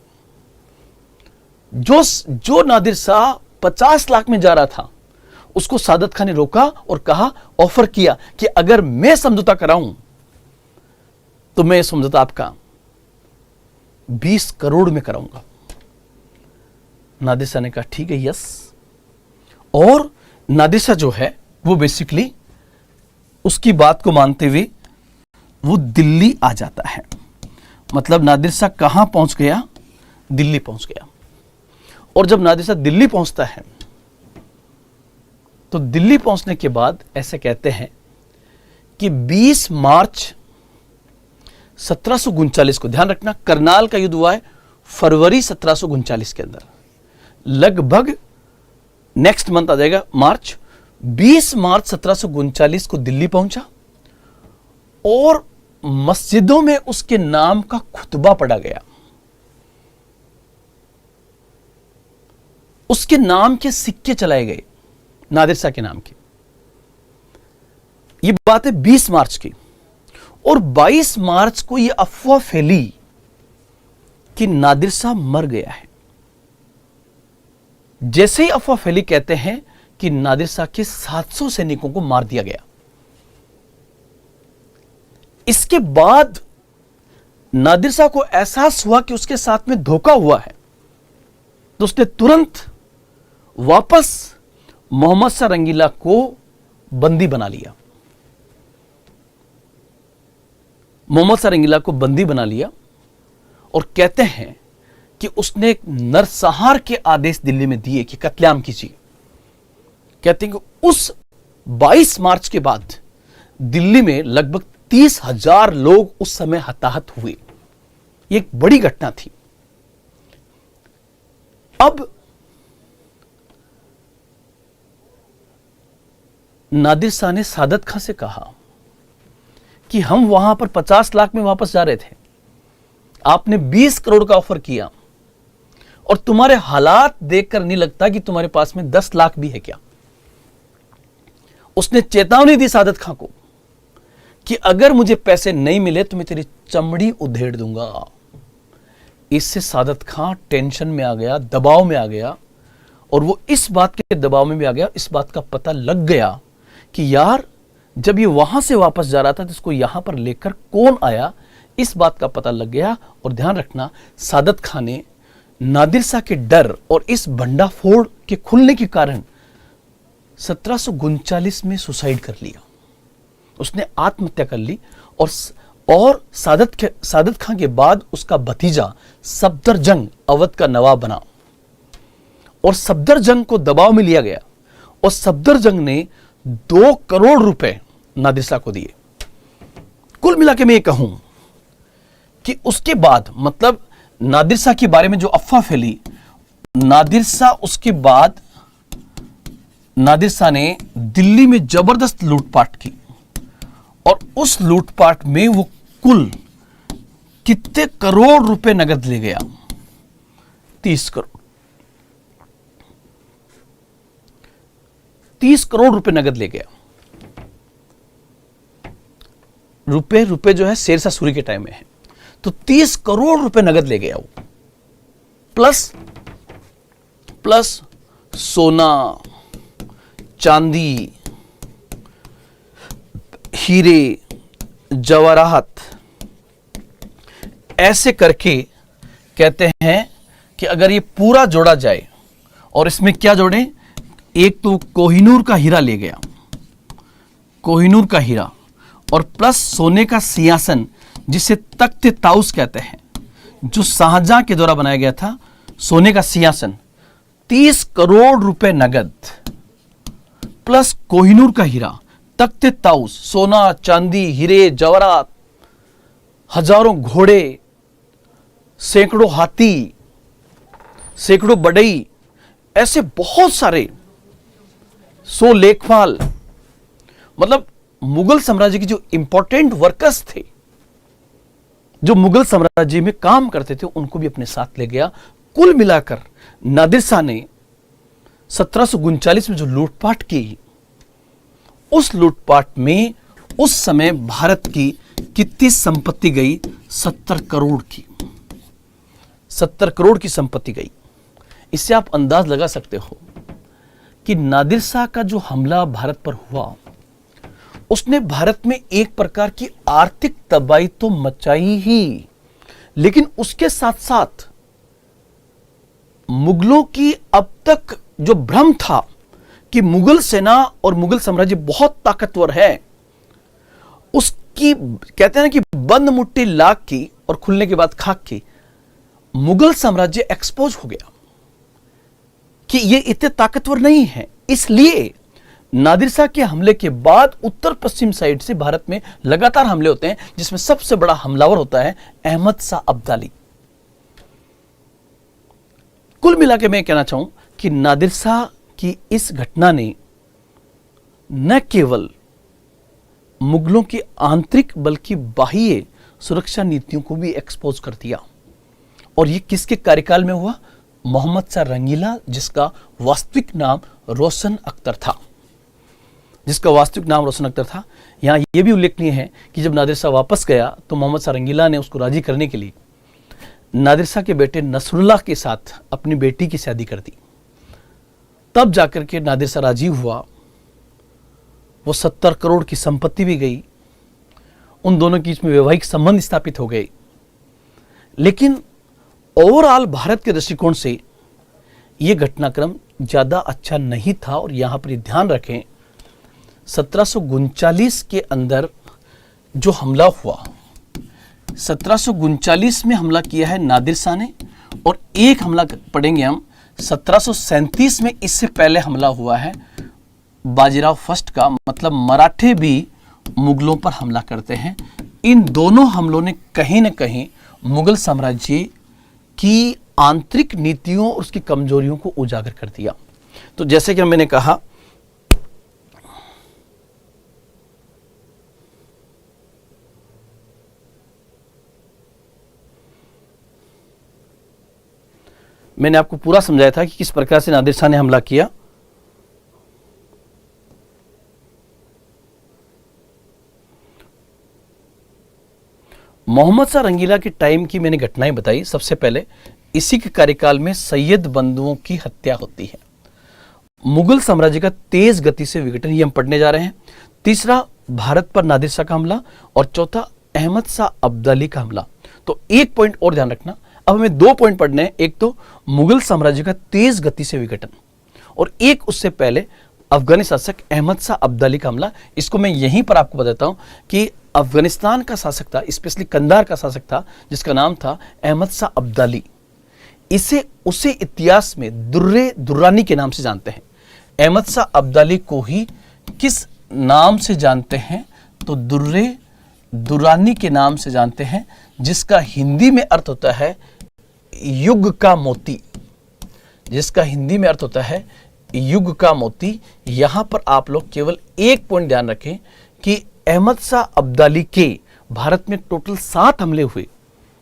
जो नादिर शाह 50 लाख में जा रहा था, उसको सादत खान ने रोका और कहा, ऑफर किया कि अगर मैं समझौता कराऊं तो मैं समझौता आपका 20 करोड़ में कराऊंगा। नादिर शाह ने कहा ठीक है, यस। और नादिर शाह जो है वो बेसिकली उसकी बात को मानते हुए वो दिल्ली आ जाता है। मतलब नादिर शाह कहां पहुंच गया? दिल्ली पहुंच गया। और जब नादिर शाह दिल्ली पहुंचता है तो दिल्ली पहुंचने के बाद ऐसे कहते हैं कि 20 मार्च 1739 को, ध्यान रखना करनाल का युद्ध हुआ है फरवरी 1739 के अंदर, लगभग नेक्स्ट मंथ आ जाएगा मार्च। 20 मार्च 1739 को दिल्ली पहुंचा और मस्जिदों में उसके नाम का खुतबा पढ़ा गया। उसके नाम के सिक्के चलाए गए नादिर शाह के नाम की। ये बात है 20 मार्च की, और 22 मार्च को यह अफवाह फैली कि नादिर शाह मर गया है। जैसे ही अफवाह फैली, कहते हैं कि नादिर शाह के 700 सैनिकों को मार दिया गया। इसके बाद नादिर शाह को एहसास हुआ कि उसके साथ में धोखा हुआ है, तो उसने तुरंत वापस मोहम्मद शाह रंगीला को बंदी बना लिया। मोहम्मद शाह रंगीला को बंदी बना लिया, और कहते हैं कि उसने एक नरसंहार के आदेश दिल्ली में दिए कि कत्लेआम कीजिए। कहते हैं कि उस 22 मार्च के बाद दिल्ली में लगभग 30,000 लोग उस समय हताहत हुए। ये एक बड़ी घटना थी। अब नादिर शाह ने सादत खां से कहा कि हम वहां पर 50 लाख में वापस जा रहे थे, आपने 20 करोड़ का ऑफर किया, और तुम्हारे हालात देखकर नहीं लगता कि तुम्हारे पास में 10 लाख भी है क्या। उसने चेतावनी दी सादत खां को कि अगर मुझे पैसे नहीं मिले तो मैं तेरी चमड़ी उधेड़ दूंगा। इससे सादत खां टेंशन में आ गया, दबाव में आ गया, और वो इस बात के दबाव में भी आ गया, इस बात का पता लग गया कि यार जब ये वहां से वापस जा रहा था तो इसको यहां पर लेकर कौन आया, इस बात का पता लग गया। और ध्यान रखना, सादत खां ने नादिर शाह के डर और इस भंडाफोड़ के खुलने के कारण 1739 में सुसाइड कर लिया। उसने आत्महत्या कर ली, और सादत खां के बाद उसका भतीजा सफदरजंग अवध का नवाब बना, और सफदरजंग को दबाव में लिया गया, और सफदरजंग ने 2 करोड़ रुपए नादिर शाह को दिए। कुल मिला के मैं ये कहूं कि उसके बाद, मतलब नादिर शाह के बारे में जो अफवाह फैली, नादिर शाह ने दिल्ली में जबरदस्त लूटपाट की, और उस लूटपाट में वो कुल कितने करोड़ रुपए नगद ले गया? 30 करोड़। 30 करोड़ रुपए नगद ले गया। रुपए जो है शेरशाह सूरी के टाइम में है, तो 30 करोड़ रुपए नगद ले गया वो, प्लस सोना, चांदी, हीरे, जवाहरात, ऐसे करके कहते हैं कि अगर ये पूरा जोड़ा जाए, और इसमें क्या जोड़े, एक तो कोहिनूर का हीरा ले गया, कोहिनूर का हीरा, और प्लस सोने का सिंहासन जिसे तख्त ताउस कहते हैं, जो शाहजहां के द्वारा बनाया गया था, सोने का सिंहासन, 30 करोड़ रुपए नगद, प्लस कोहिनूर का हीरा, तख्त ताउस, सोना, चांदी, हीरे, जवाहरात, हजारों घोड़े, सैकड़ों हाथी, सैकड़ों बढ़ई, ऐसे बहुत सारे 100 लेखपाल, मतलब मुगल साम्राज्य के जो इंपॉर्टेंट वर्कर्स थे, जो मुगल साम्राज्य में काम करते थे, उनको भी अपने साथ ले गया। कुल मिलाकर नादिर शाह ने 1739 में जो लूटपाट की, उस लूटपाट में उस समय भारत की कितनी संपत्ति गई? 70 करोड़ की। 70 करोड़ की संपत्ति गई। इससे आप अंदाज लगा सकते हो कि नादिर शाह का जो हमला भारत पर हुआ, उसने भारत में एक प्रकार की आर्थिक तबाही तो मचाई ही, लेकिन उसके साथ साथ मुगलों की अब तक जो भ्रम था कि मुगल सेना और मुगल साम्राज्य बहुत ताकतवर है, उसकी कहते हैं ना कि बंद मुट्ठी लाख की और खुलने के बाद खाक की, मुगल साम्राज्य एक्सपोज हो गया कि ये इतने ताकतवर नहीं है। इसलिए नादिर शाह के हमले के बाद उत्तर पश्चिम साइड से भारत में लगातार हमले होते हैं, जिसमें सबसे बड़ा हमलावर होता है अहमद शाह अब्दाली। कुल मिला के मैं कहना चाहूं कि नादिर शाह की इस घटना ने न केवल मुगलों की आंतरिक बल्कि बाह्य सुरक्षा नीतियों को भी एक्सपोज कर दिया। और ये किसके कार्यकाल में हुआ? मोहम्मद शाह रंगीला, जिसका वास्तविक नाम रोशन अख्तर था, यहाँ ये भी उल्लेखनीय है कि जब नादिर शाह वापस गया तो मोहम्मद शाह रंगीला ने उसको राजी करने के लिए नादिर शाह के बेटे नसरुल्लाह के साथ अपनी बेटी की शादी कर दी। तब जाकर के नादिर शाह राजी हुआ। वो 70 करोड़ की संपत्ति भी गई, उन दोनों के बीच में वैवाहिक संबंध स्थापित हो गए। लेकिन ओवरऑल भारत के दृष्टिकोण से यह घटनाक्रम ज़्यादा अच्छा नहीं था। और यहाँ पर ध्यान रखें, 1739 के अंदर जो हमला हुआ, 1739 में हमला किया है नादिर शाह ने, और एक हमला पढ़ेंगे हम 1737 में, इससे पहले हमला हुआ है बाजीराव फर्स्ट का। मतलब मराठे भी मुगलों पर हमला करते हैं। इन दोनों हमलों ने कहीं न कहीं मुगल साम्राज्य की आंतरिक नीतियों और उसकी कमजोरियों को उजागर कर दिया। तो जैसे कि मैंने कहा, मैंने आपको पूरा समझाया था कि किस प्रकार से नादिर शाह ने हमला किया। मोहम्मद शाह रंगीला के टाइम की मैंने घटनाएं बताई। सबसे पहले इसी के कार्यकाल में सैयद बंधुओं की हत्या होती है। मुगल साम्राज्य का तेज गति से विघटन, ये हम पढ़ने जा रहे हैं। तीसरा, भारत पर नादिर शाह का हमला, और चौथा, अहमद शाह अब्दाली का हमला। तो एक पॉइंट और ध्यान रखना, अब हमें 2 पॉइंट पढ़ने हैं। एक तो मुगल साम्राज्य का तेज गति से विघटन, और एक उससे पहले अफगानी शासक अहमद शाह अब्दाली का हमला। इसको मैं यहीं पर आपको बताता हूं कि अफगानिस्तान का शासक था, स्पेशली कंधार का शासक था, जिसका नाम था अहमद शाह अब्दाली। उसे इतिहास में दुर्रे दुर्रानी के नाम से जानते हैं। अहमद शाह अब्दाली को ही किस नाम से जानते हैं? तो दुर्रे दुर्रानी के नाम से जानते हैं, जिसका हिंदी में अर्थ होता है युग का मोती। युग का मोती। यहां पर आप लोग केवल एक पॉइंट ध्यान रखें कि अहमद शाह अब्दाली के भारत में टोटल 7 हमले हुए,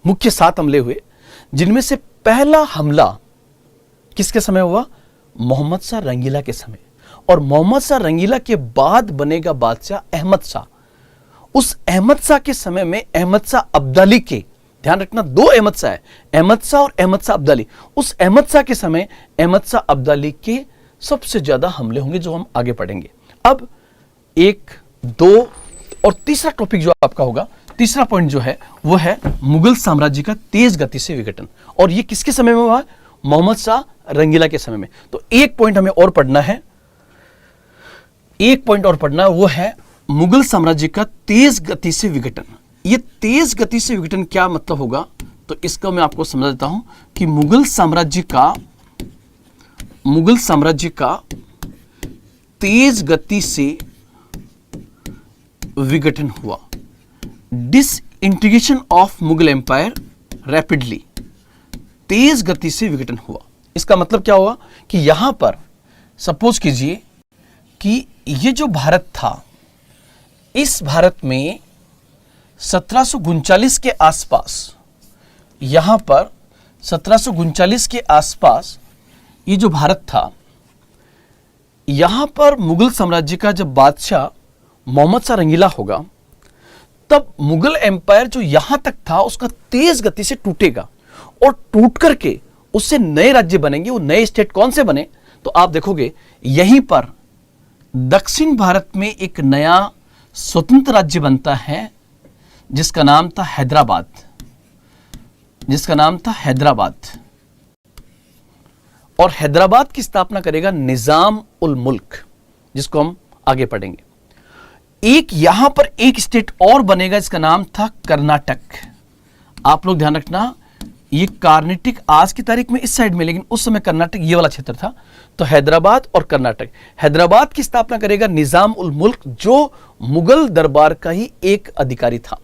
मुख्य 7 हमले हुए, जिनमें से पहला हमला किसके समय हुआ? मोहम्मद शाह रंगीला के समय। और मोहम्मद शाह रंगीला के बाद बनेगा बादशाह अहमद शाह। उस अहमद शाह के समय में अहमद शाह अब्दाली के, ध्यान रखना 2 अहमद शाह है, अहमद शाह और अहमद शाह अब्दाली। उस अहमद शाह के समय अहमद शाह अब्दाली के सबसे ज्यादा हमले होंगे, जो हम आगे पढ़ेंगे। अब 1, 2 और तीसरा टॉपिक जो आपका होगा, तीसरा पॉइंट जो है वो है मुगल साम्राज्य का तेज गति से विघटन। और ये किसके समय में हुआ? मोहम्मद शाह रंगीला के समय में। तो एक पॉइंट हमें और पढ़ना है, वो है मुगल साम्राज्य का तेज गति से विघटन। ये तेज गति से विघटन क्या मतलब होगा? तो इसका मैं आपको समझा देता हूं कि मुगल साम्राज्य का तेज गति से विघटन हुआ। Disintegration of Mughal empire rapidly, तेज गति से विघटन हुआ। इसका मतलब क्या हुआ कि यहां पर सपोज कीजिए कि ये जो भारत था, इस भारत में 1739 के आसपास, यहां पर 1739 के आसपास ये जो भारत था, यहां पर मुगल साम्राज्य का जब बादशाह मोहम्मद शाह रंगीला होगा, तब मुगल एम्पायर जो यहां तक था उसका तेज गति से टूटेगा, और टूट करके उससे नए राज्य बनेंगे। वो नए स्टेट कौन से बने? तो आप देखोगे यहीं पर दक्षिण भारत में एक नया स्वतंत्र राज्य बनता है, जिसका नाम था हैदराबाद। और हैदराबाद की स्थापना करेगा निजाम उल मुल्क, जिसको हम आगे पढ़ेंगे। एक यहां पर एक स्टेट और बनेगा, जिसका नाम था कर्नाटक। आप लोग ध्यान रखना, ये कर्नाटक आज की तारीख में इस साइड में, लेकिन उस समय कर्नाटक ये वाला क्षेत्र था। तो हैदराबाद और कर्नाटक, हैदराबाद की स्थापना करेगा निजाम उल मुल्क, जो मुगल दरबार का ही एक अधिकारी था।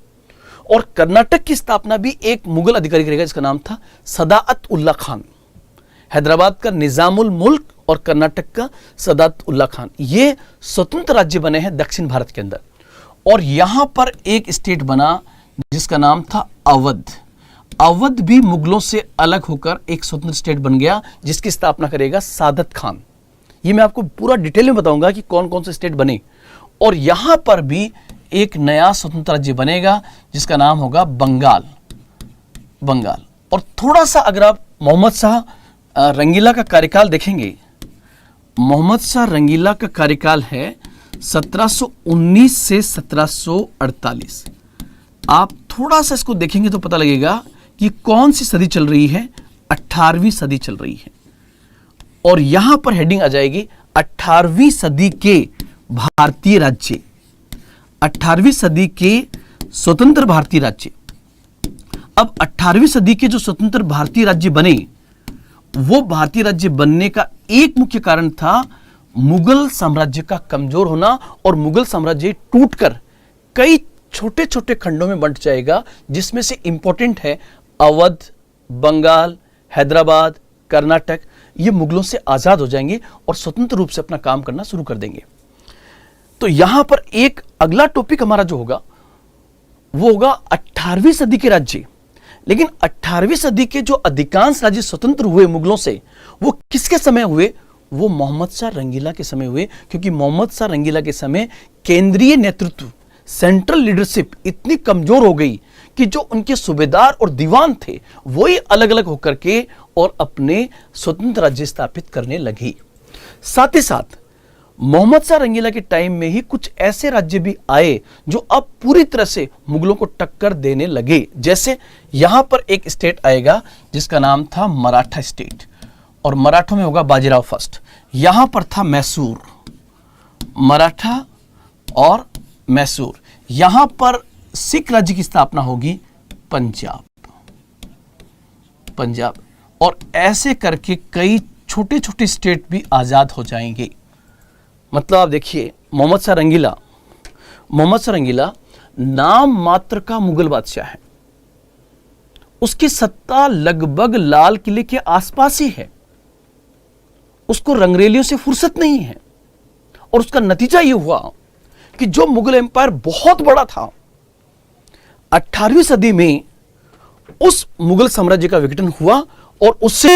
और कर्नाटक की स्थापना भी एक मुगल अधिकारी करेगा, जिसका नाम था सदाअत उल्ला खान। हैदराबाद का निजाम उल मुल्क और कर्नाटक का सदाअत उल्ला खान, ये स्वतंत्र राज्य बने हैं दक्षिण भारत के अंदर। और यहां पर एक स्टेट बना जिसका नाम था अवध। अवध भी मुगलों से अलग होकर एक स्वतंत्र स्टेट बन गया, जिसकी स्थापना करेगा सादत खान। ये मैं आपको पूरा डिटेल में बताऊंगा कि कौन कौन से स्टेट बने। और यहां पर भी एक नया स्वतंत्र राज्य बनेगा जिसका नाम होगा बंगाल। बंगाल। और थोड़ा सा अगर आप मोहम्मद शाह रंगीला का कार्यकाल देखेंगे, मोहम्मद शाह रंगीला का कार्यकाल है 1719 से 1748। आप थोड़ा सा इसको देखेंगे तो पता लगेगा कि कौन सी सदी चल रही है, 18वीं सदी चल रही है। और यहां पर हेडिंग आ जाएगी 18वीं सदी के भारतीय राज्य, 18वीं सदी के स्वतंत्र भारतीय राज्य। अब 18वीं सदी के जो स्वतंत्र भारतीय राज्य बने, वो भारतीय राज्य बनने का एक मुख्य कारण था मुगल साम्राज्य का कमजोर होना, और मुगल साम्राज्य टूटकर कई छोटे छोटे खंडों में बंट जाएगा, जिसमें से इंपॉर्टेंट है अवध, बंगाल, हैदराबाद, कर्नाटक। ये मुगलों से आजाद हो जाएंगे और स्वतंत्र रूप से अपना काम करना शुरू कर देंगे। तो यहां पर एक अगला टॉपिक हमारा जो होगा वो होगा 18वीं सदी के राज्य। लेकिन 18वीं सदी के जो अधिकांश राज्य स्वतंत्र हुए मुगलों से, वो किसके समय हुए? वो मोहम्मद शाह रंगीला के समय हुए, क्योंकि मोहम्मद शाह रंगीला के समय केंद्रीय नेतृत्व, सेंट्रल लीडरशिप इतनी कमजोर हो गई कि जो उनके सूबेदार और दीवान थे वही अलग अलग होकर के और अपने स्वतंत्र राज्य स्थापित करने लगी। साथ ही साथ मोहम्मद शाह रंगीला के टाइम में ही कुछ ऐसे राज्य भी आए जो अब पूरी तरह से मुगलों को टक्कर देने लगे। जैसे यहां पर एक स्टेट आएगा जिसका नाम था मराठा स्टेट, और मराठों में होगा बाजीराव फर्स्ट। यहां पर था मैसूर, मराठा और मैसूर। यहां पर सिख राज्य की स्थापना होगी पंजाब, पंजाब। और ऐसे करके कई छोटे छोटे स्टेट भी आजाद हो जाएंगे। मतलब आप देखिए, मोहम्मद शाह रंगीला नाम मात्र का मुगल बादशाह है। उसकी सत्ता लगभग लाल किले के आसपास ही है, उसको रंगरेलियों से फुर्सत नहीं है। और उसका नतीजा यह हुआ कि जो मुगल एम्पायर बहुत बड़ा था, 18वीं सदी में उस मुगल साम्राज्य का विघटन हुआ और उससे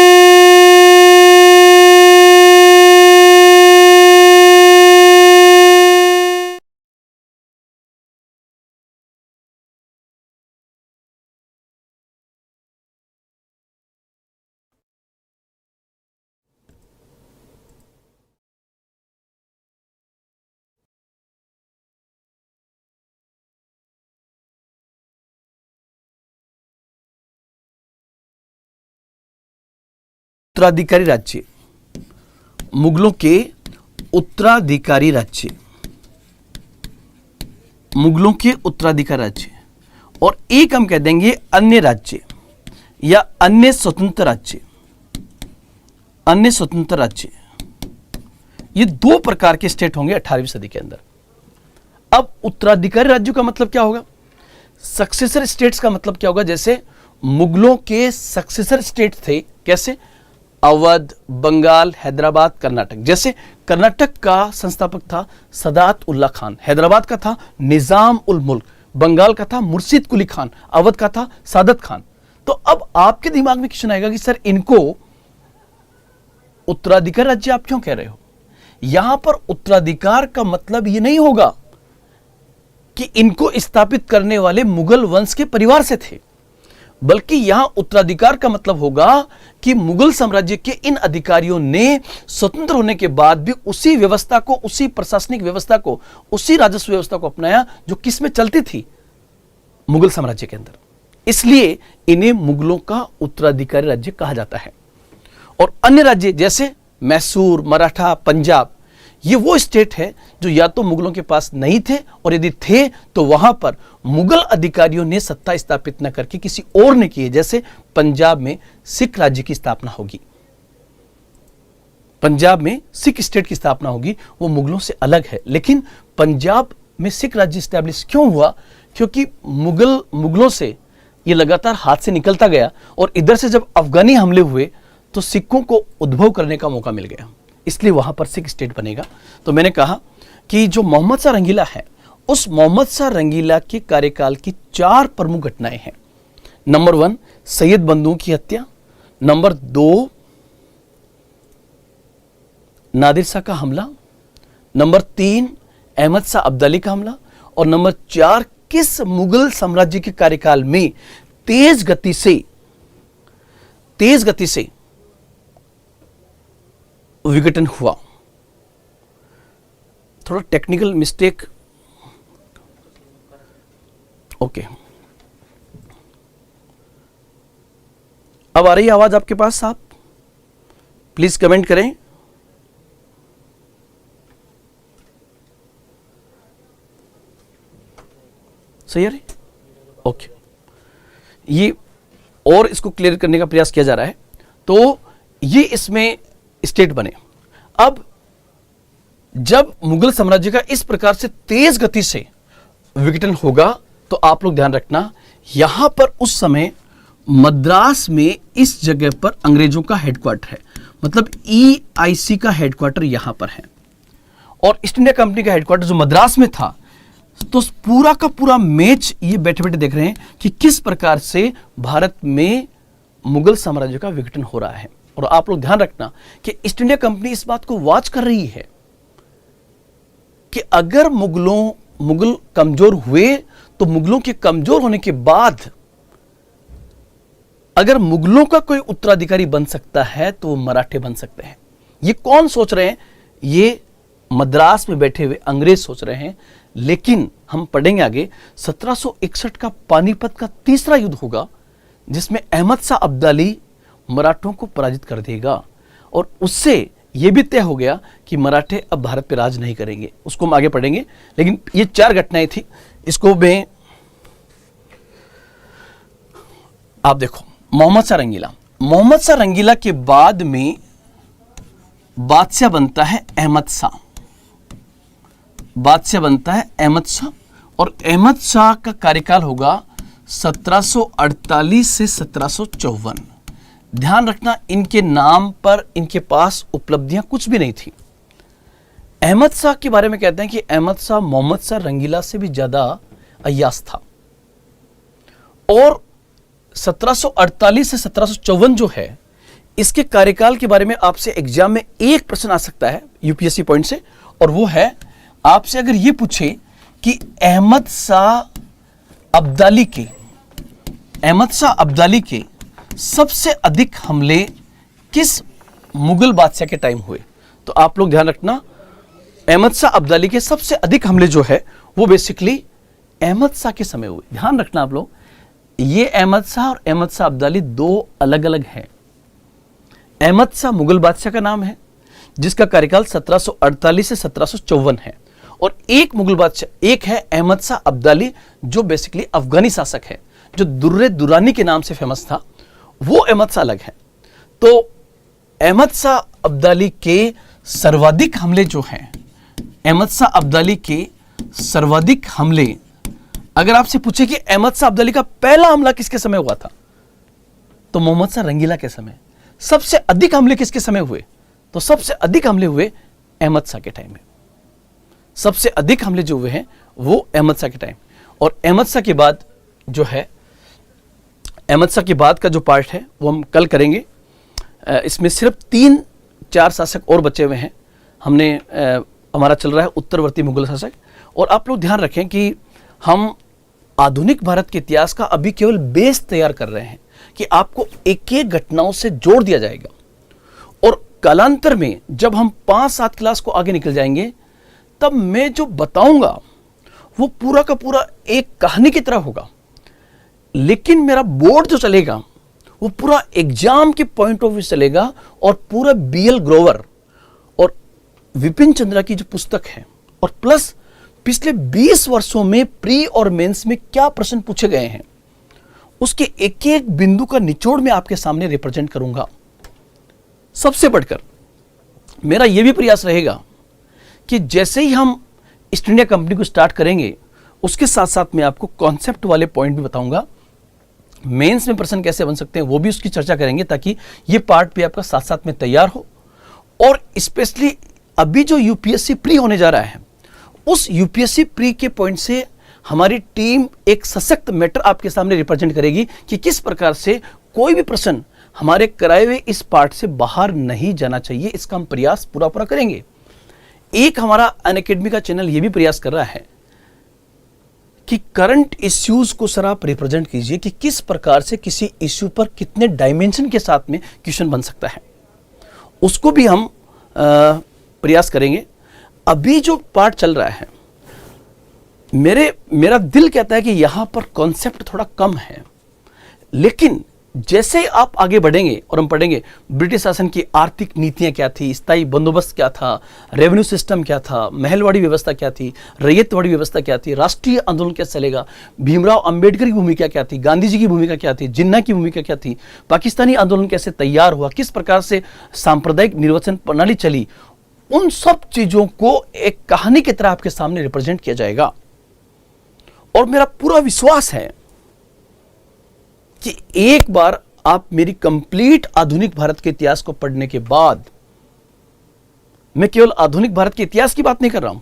उत्तराधिकारी राज्य, मुगलों के उत्तराधिकारी राज्य, मुगलों के उत्तराधिकारी राज्य। और एक हम कह देंगे अन्य राज्य या अन्य स्वतंत्र राज्य, अन्य स्वतंत्र राज्य। ये दो प्रकार के स्टेट होंगे 18वीं सदी के अंदर। अब उत्तराधिकारी राज्यों का मतलब क्या होगा? सक्सेसर स्टेट्स का मतलब क्या होगा? जैसे मुगलों के सक्सेसर स्टेट थे, कैसे? अवध, बंगाल, हैदराबाद, कर्नाटक। जैसे कर्नाटक का संस्थापक था सदात उल्ला खान, हैदराबाद का था निजाम उल मुल्क, बंगाल का था मुर्शिद कुली खान, अवध का था सादत खान। तो अब आपके दिमाग में क्वेश्चन आएगा कि सर इनको उत्तराधिकार राज्य आप क्यों कह रहे हो? यहां पर उत्तराधिकार का मतलब यह नहीं होगा कि इनको स्थापित करने वाले मुगल वंश के परिवार से थे, बल्कि यहां उत्तराधिकार का मतलब होगा कि मुगल साम्राज्य के इन अधिकारियों ने स्वतंत्र होने के बाद भी उसी व्यवस्था को, उसी प्रशासनिक व्यवस्था को, उसी राजस्व व्यवस्था को अपनाया जो किस में चलती थी? मुगल साम्राज्य के अंदर। इसलिए इन्हें मुगलों का उत्तराधिकारी राज्य कहा जाता है। और अन्य राज्य जैसे मैसूर, मराठा, पंजाब, ये वो स्टेट है जो या तो मुगलों के पास नहीं थे, और यदि थे तो वहां पर मुगल अधिकारियों ने सत्ता स्थापित न करके किसी और ने की है। जैसे पंजाब में सिख राज्य की स्थापना होगी, पंजाब में सिख स्टेट की स्थापना होगी, वो मुगलों से अलग है। लेकिन पंजाब में सिख राज्य स्टैब्लिश क्यों हुआ? क्योंकि मुगलों से ये लगातार हाथ से निकलता गया, और इधर से जब अफगानी हमले हुए तो सिखों को उद्भव करने का मौका मिल गया, इसलिए वहां पर सिख स्टेट बनेगा। तो मैंने कहा कि जो मोहम्मद शाह रंगीला है, उस मोहम्मद शाह रंगीला के कार्यकाल की 4 प्रमुख घटनाएं हैं नंबर 1 सैयद बंधुओं की हत्या, नंबर 2 नादिर शाह का हमला, नंबर 3 अहमद शाह अब्दाली का हमला, और नंबर 4 किस मुगल साम्राज्य के कार्यकाल में तेज गति से विघटन हुआ। थोड़ा टेक्निकल मिस्टेक, ओके। अब आ रही है आवाज आपके पास? आप प्लीज कमेंट करें। सही है? ओके। ये और इसको क्लियर करने का प्रयास किया जा रहा है। तो ये इसमें स्टेट बने। अब जब मुगल साम्राज्य का इस प्रकार से तेज गति से विघटन होगा तो आप लोग ध्यान रखना, यहां पर उस समय मद्रास में इस जगह पर अंग्रेजों का हेडक्वार्टर है, मतलब EIC का हेडक्वार्टर यहां पर है, और ईस्ट इंडिया कंपनी का हेडक्वार्टर जो मद्रास में था। तो पूरा का पूरा मैच ये बैठे बैठे देख रहे हैं कि किस प्रकार से भारत में मुगल साम्राज्य का विघटन हो रहा है। और आप लोग ध्यान रखना कि ईस्ट इंडिया कंपनी इस बात को वॉच कर रही है कि अगर मुगल कमजोर हुए तो मुगलों के कमजोर होने के बाद अगर मुगलों का कोई उत्तराधिकारी बन सकता है तो वो मराठे बन सकते हैं। ये कौन सोच रहे हैं? ये मद्रास में बैठे हुए अंग्रेज सोच रहे हैं। लेकिन हम पढ़ेंगे आगे 1761 का पानीपत का तीसरा युद्ध होगा जिसमें अहमद शाह अब्दाली मराठों को पराजित कर देगा, और उससे यह भी तय हो गया कि मराठे अब भारत पे राज नहीं करेंगे। उसको हम आगे पढ़ेंगे। लेकिन ये 4 घटनाएं थी, इसको मैं आप देखो। मोहम्मद शाह रंगीला के बाद में बादशाह बनता है अहमद शाह। और अहमद शाह का कार्यकाल होगा 1748 से 1754। ध्यान रखना, इनके नाम पर इनके पास उपलब्धियां कुछ भी नहीं थी। अहमद शाह के बारे में कहते हैं कि अहमद शाह मोहम्मद शाह रंगीला से भी ज्यादा अय्याश था। और 1748 से 1754 जो है, इसके कार्यकाल के बारे में आपसे एग्जाम में एक प्रश्न आ सकता है यूपीएससी पॉइंट से, और वो है आपसे अगर ये पूछे कि अहमद शाह अब्दाली के सबसे अधिक हमले किस मुगल बादशाह के टाइम हुए, तो आप लोग ध्यान रखना, अहमद शाह अब्दाली के सबसे अधिक हमले जो है वो बेसिकली अहमद शाह के समय हुए। ध्यान रखना आप लोग, ये अहमद शाह और अहमद शाह अब्दाली 2 अलग अलग हैं। अहमद शाह मुगल बादशाह का नाम है जिसका कार्यकाल 1748 से 1754 है, और एक मुगल बादशाह एक है अहमद शाह अब्दाली जो बेसिकली अफगानी शासक है, जो दुर्रे दुरानी के नाम से फेमस था। वो अहमद शाह अलग है। तो अहमद शाह अब्दाली के सर्वाधिक हमले जो हैं, अहमद शाह अब्दाली के सर्वाधिक हमले, अगर आपसे पूछे कि अहमद शाह अब्दाली का पहला हमला किसके समय हुआ था, तो मोहम्मद शाह रंगीला के समय। सबसे अधिक हमले किसके समय हुए, तो सबसे अधिक हमले हुए अहमद शाह के टाइम में। सबसे अधिक हमले जो हुए हैं वो अहमद शाह के टाइम। और अहमद शाह के बाद जो है, अहमद शाह के बाद का जो पार्ट है वो हम कल करेंगे। इसमें सिर्फ 3-4 शासक और बचे हुए हैं। हमारा चल रहा है उत्तरवर्ती मुगल शासक। और आप लोग ध्यान रखें कि हम आधुनिक भारत के इतिहास का अभी केवल बेस तैयार कर रहे हैं कि आपको एक एक घटनाओं से जोड़ दिया जाएगा, और कालांतर में जब हम 5-7 क्लास को आगे निकल जाएंगे तब मैं जो बताऊंगा वो पूरा का पूरा एक कहानी की तरह होगा। लेकिन मेरा बोर्ड जो चलेगा वो पूरा एग्जाम के पॉइंट ऑफ व्यू चलेगा, और पूरा BL ग्रोवर और विपिन चंद्रा की जो पुस्तक है, और प्लस पिछले 20 वर्षों में प्री और मेंस में क्या प्रश्न पूछे गए हैं, उसके एक एक बिंदु का निचोड़ में आपके सामने रिप्रेजेंट करूंगा। सबसे बढ़कर मेरा यह भी प्रयास रहेगा कि जैसे ही हम ईस्ट इंडिया कंपनी को स्टार्ट करेंगे उसके साथ साथ मैं आपको कॉन्सेप्ट वाले पॉइंट भी बताऊंगा। मेंस में प्रश्न कैसे बन सकते हैं वो भी उसकी चर्चा करेंगे, ताकि ये पार्ट भी आपका साथ साथ में तैयार हो। और स्पेशली अभी जो यूपीएससी प्री होने जा रहा है, उस यूपीएससी प्री के पॉइंट से हमारी टीम एक सशक्त मैटर आपके सामने रिप्रेजेंट करेगी कि किस प्रकार से कोई भी प्रश्न हमारे कराए हुए इस पार्ट से बाहर नहीं जाना चाहिए। इसका हम प्रयास पूरा पूरा करेंगे। एक हमारा अनअकैडमी का चैनल ये भी प्रयास कर रहा है कि करंट इश्यूज को सर आप रिप्रेजेंट कीजिए कि किस प्रकार से किसी इश्यू पर कितने डायमेंशन के साथ में क्वेश्चन बन सकता है, उसको भी हम प्रयास करेंगे। अभी जो पार्ट चल रहा है, मेरा दिल कहता है कि यहां पर कॉन्सेप्ट थोड़ा कम है, लेकिन जैसे आप आगे बढ़ेंगे और हम पढ़ेंगे ब्रिटिश शासन की आर्थिक नीतियां क्या थी, स्थायी बंदोबस्त क्या था, रेवेन्यू सिस्टम क्या था, महलवाड़ी व्यवस्था क्या थी, रैयतवाड़ी व्यवस्था क्या थी, राष्ट्रीय आंदोलन कैसे चलेगा, भीमराव अंबेडकर की भूमिका क्या थी, गांधी जी की भूमिका क्या थी, जिन्ना की भूमिका क्या थी, पाकिस्तानी आंदोलन कैसे तैयार हुआ, किस प्रकार से सांप्रदायिक निर्वाचन प्रणाली चली, उन सब चीजों को एक कहानी की तरह आपके सामने रिप्रेजेंट किया जाएगा। और मेरा पूरा विश्वास है कि एक बार आप मेरी कंप्लीट आधुनिक भारत के इतिहास को पढ़ने के बाद, मैं केवल आधुनिक भारत के इतिहास की बात नहीं कर रहा हूं,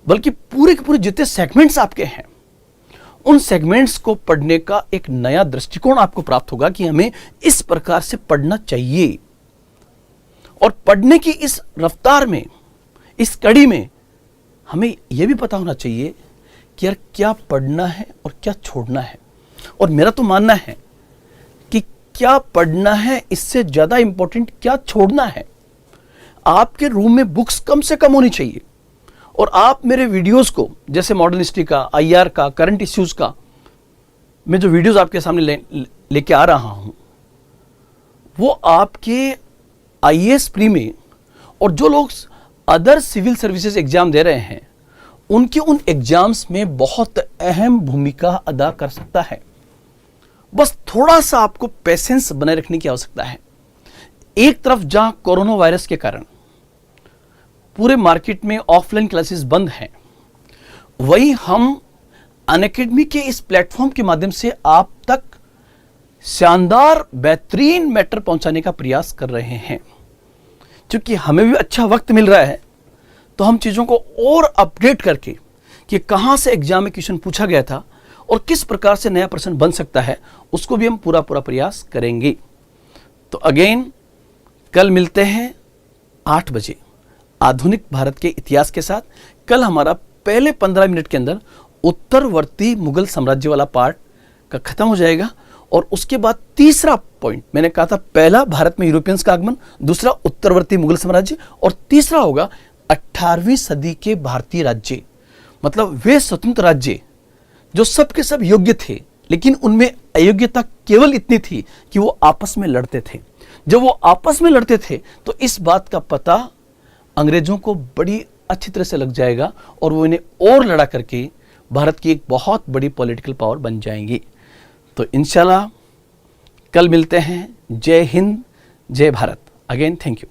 बल्कि पूरे के पूरे जितने सेगमेंट्स आपके हैं, उन सेगमेंट्स को पढ़ने का एक नया दृष्टिकोण आपको प्राप्त होगा कि हमें इस प्रकार से पढ़ना चाहिए। और पढ़ने की इस रफ्तार में, इस कड़ी में हमें यह भी पता होना चाहिए कि यार क्या पढ़ना है और क्या छोड़ना है। और मेरा तो मानना है कि क्या पढ़ना है इससे ज्यादा इंपॉर्टेंट क्या छोड़ना है। आपके रूम में बुक्स कम से कम होनी चाहिए, और आप मेरे वीडियोस को, जैसे मॉडर्न हिस्ट्री का, आईआर का, करंट इश्यूज का, मैं जो वीडियोस आपके सामने लेके आ रहा हूं, वो आपके आईएएस प्री में और जो लोग अदर सिविल सर्विसेज एग्जाम दे रहे हैं, उनके उन एग्जाम्स में बहुत अहम भूमिका अदा कर सकता है। बस थोड़ा सा आपको पेशेंस बनाए रखने की आवश्यकता है। एक तरफ जहां कोरोना वायरस के कारण पूरे मार्केट में ऑफलाइन क्लासेस बंद हैं, वहीं हम अनअकैडमी के इस प्लेटफॉर्म के माध्यम से आप तक शानदार बेहतरीन मैटर पहुंचाने का प्रयास कर रहे हैं। क्योंकि हमें भी अच्छा वक्त मिल रहा है, तो हम चीजों को और अपडेट करके कि कहां से एग्जाम में क्वेश्चन पूछा गया था और किस प्रकार से नया प्रश्न बन सकता है, उसको भी हम पूरा प्रयास करेंगे। तो अगेन कल मिलते हैं 8 बजे आधुनिक भारत के इतिहास के साथ। कल हमारा पहले 15 मिनट के अंदर उत्तरवर्ती मुगल साम्राज्य वाला पार्ट का खत्म हो जाएगा, और उसके बाद तीसरा पॉइंट, मैंने कहा था पहला भारत में यूरोपियंस का आगमन, दूसरा उत्तरवर्ती मुगल साम्राज्य, और तीसरा होगा 18वीं सदी के भारतीय राज्य। मतलब वे स्वतंत्र राज्य जो सबके सब योग्य थे, लेकिन उनमें अयोग्यता केवल इतनी थी कि वो आपस में लड़ते थे। जब वो आपस में लड़ते थे तो इस बात का पता अंग्रेजों को बड़ी अच्छी तरह से लग जाएगा, और वो इन्हें और लड़ा करके भारत की एक बहुत बड़ी पॉलिटिकल पावर बन जाएंगी। तो इंशाल्लाह कल मिलते हैं। जय हिंद, जय भारत। Again thank you.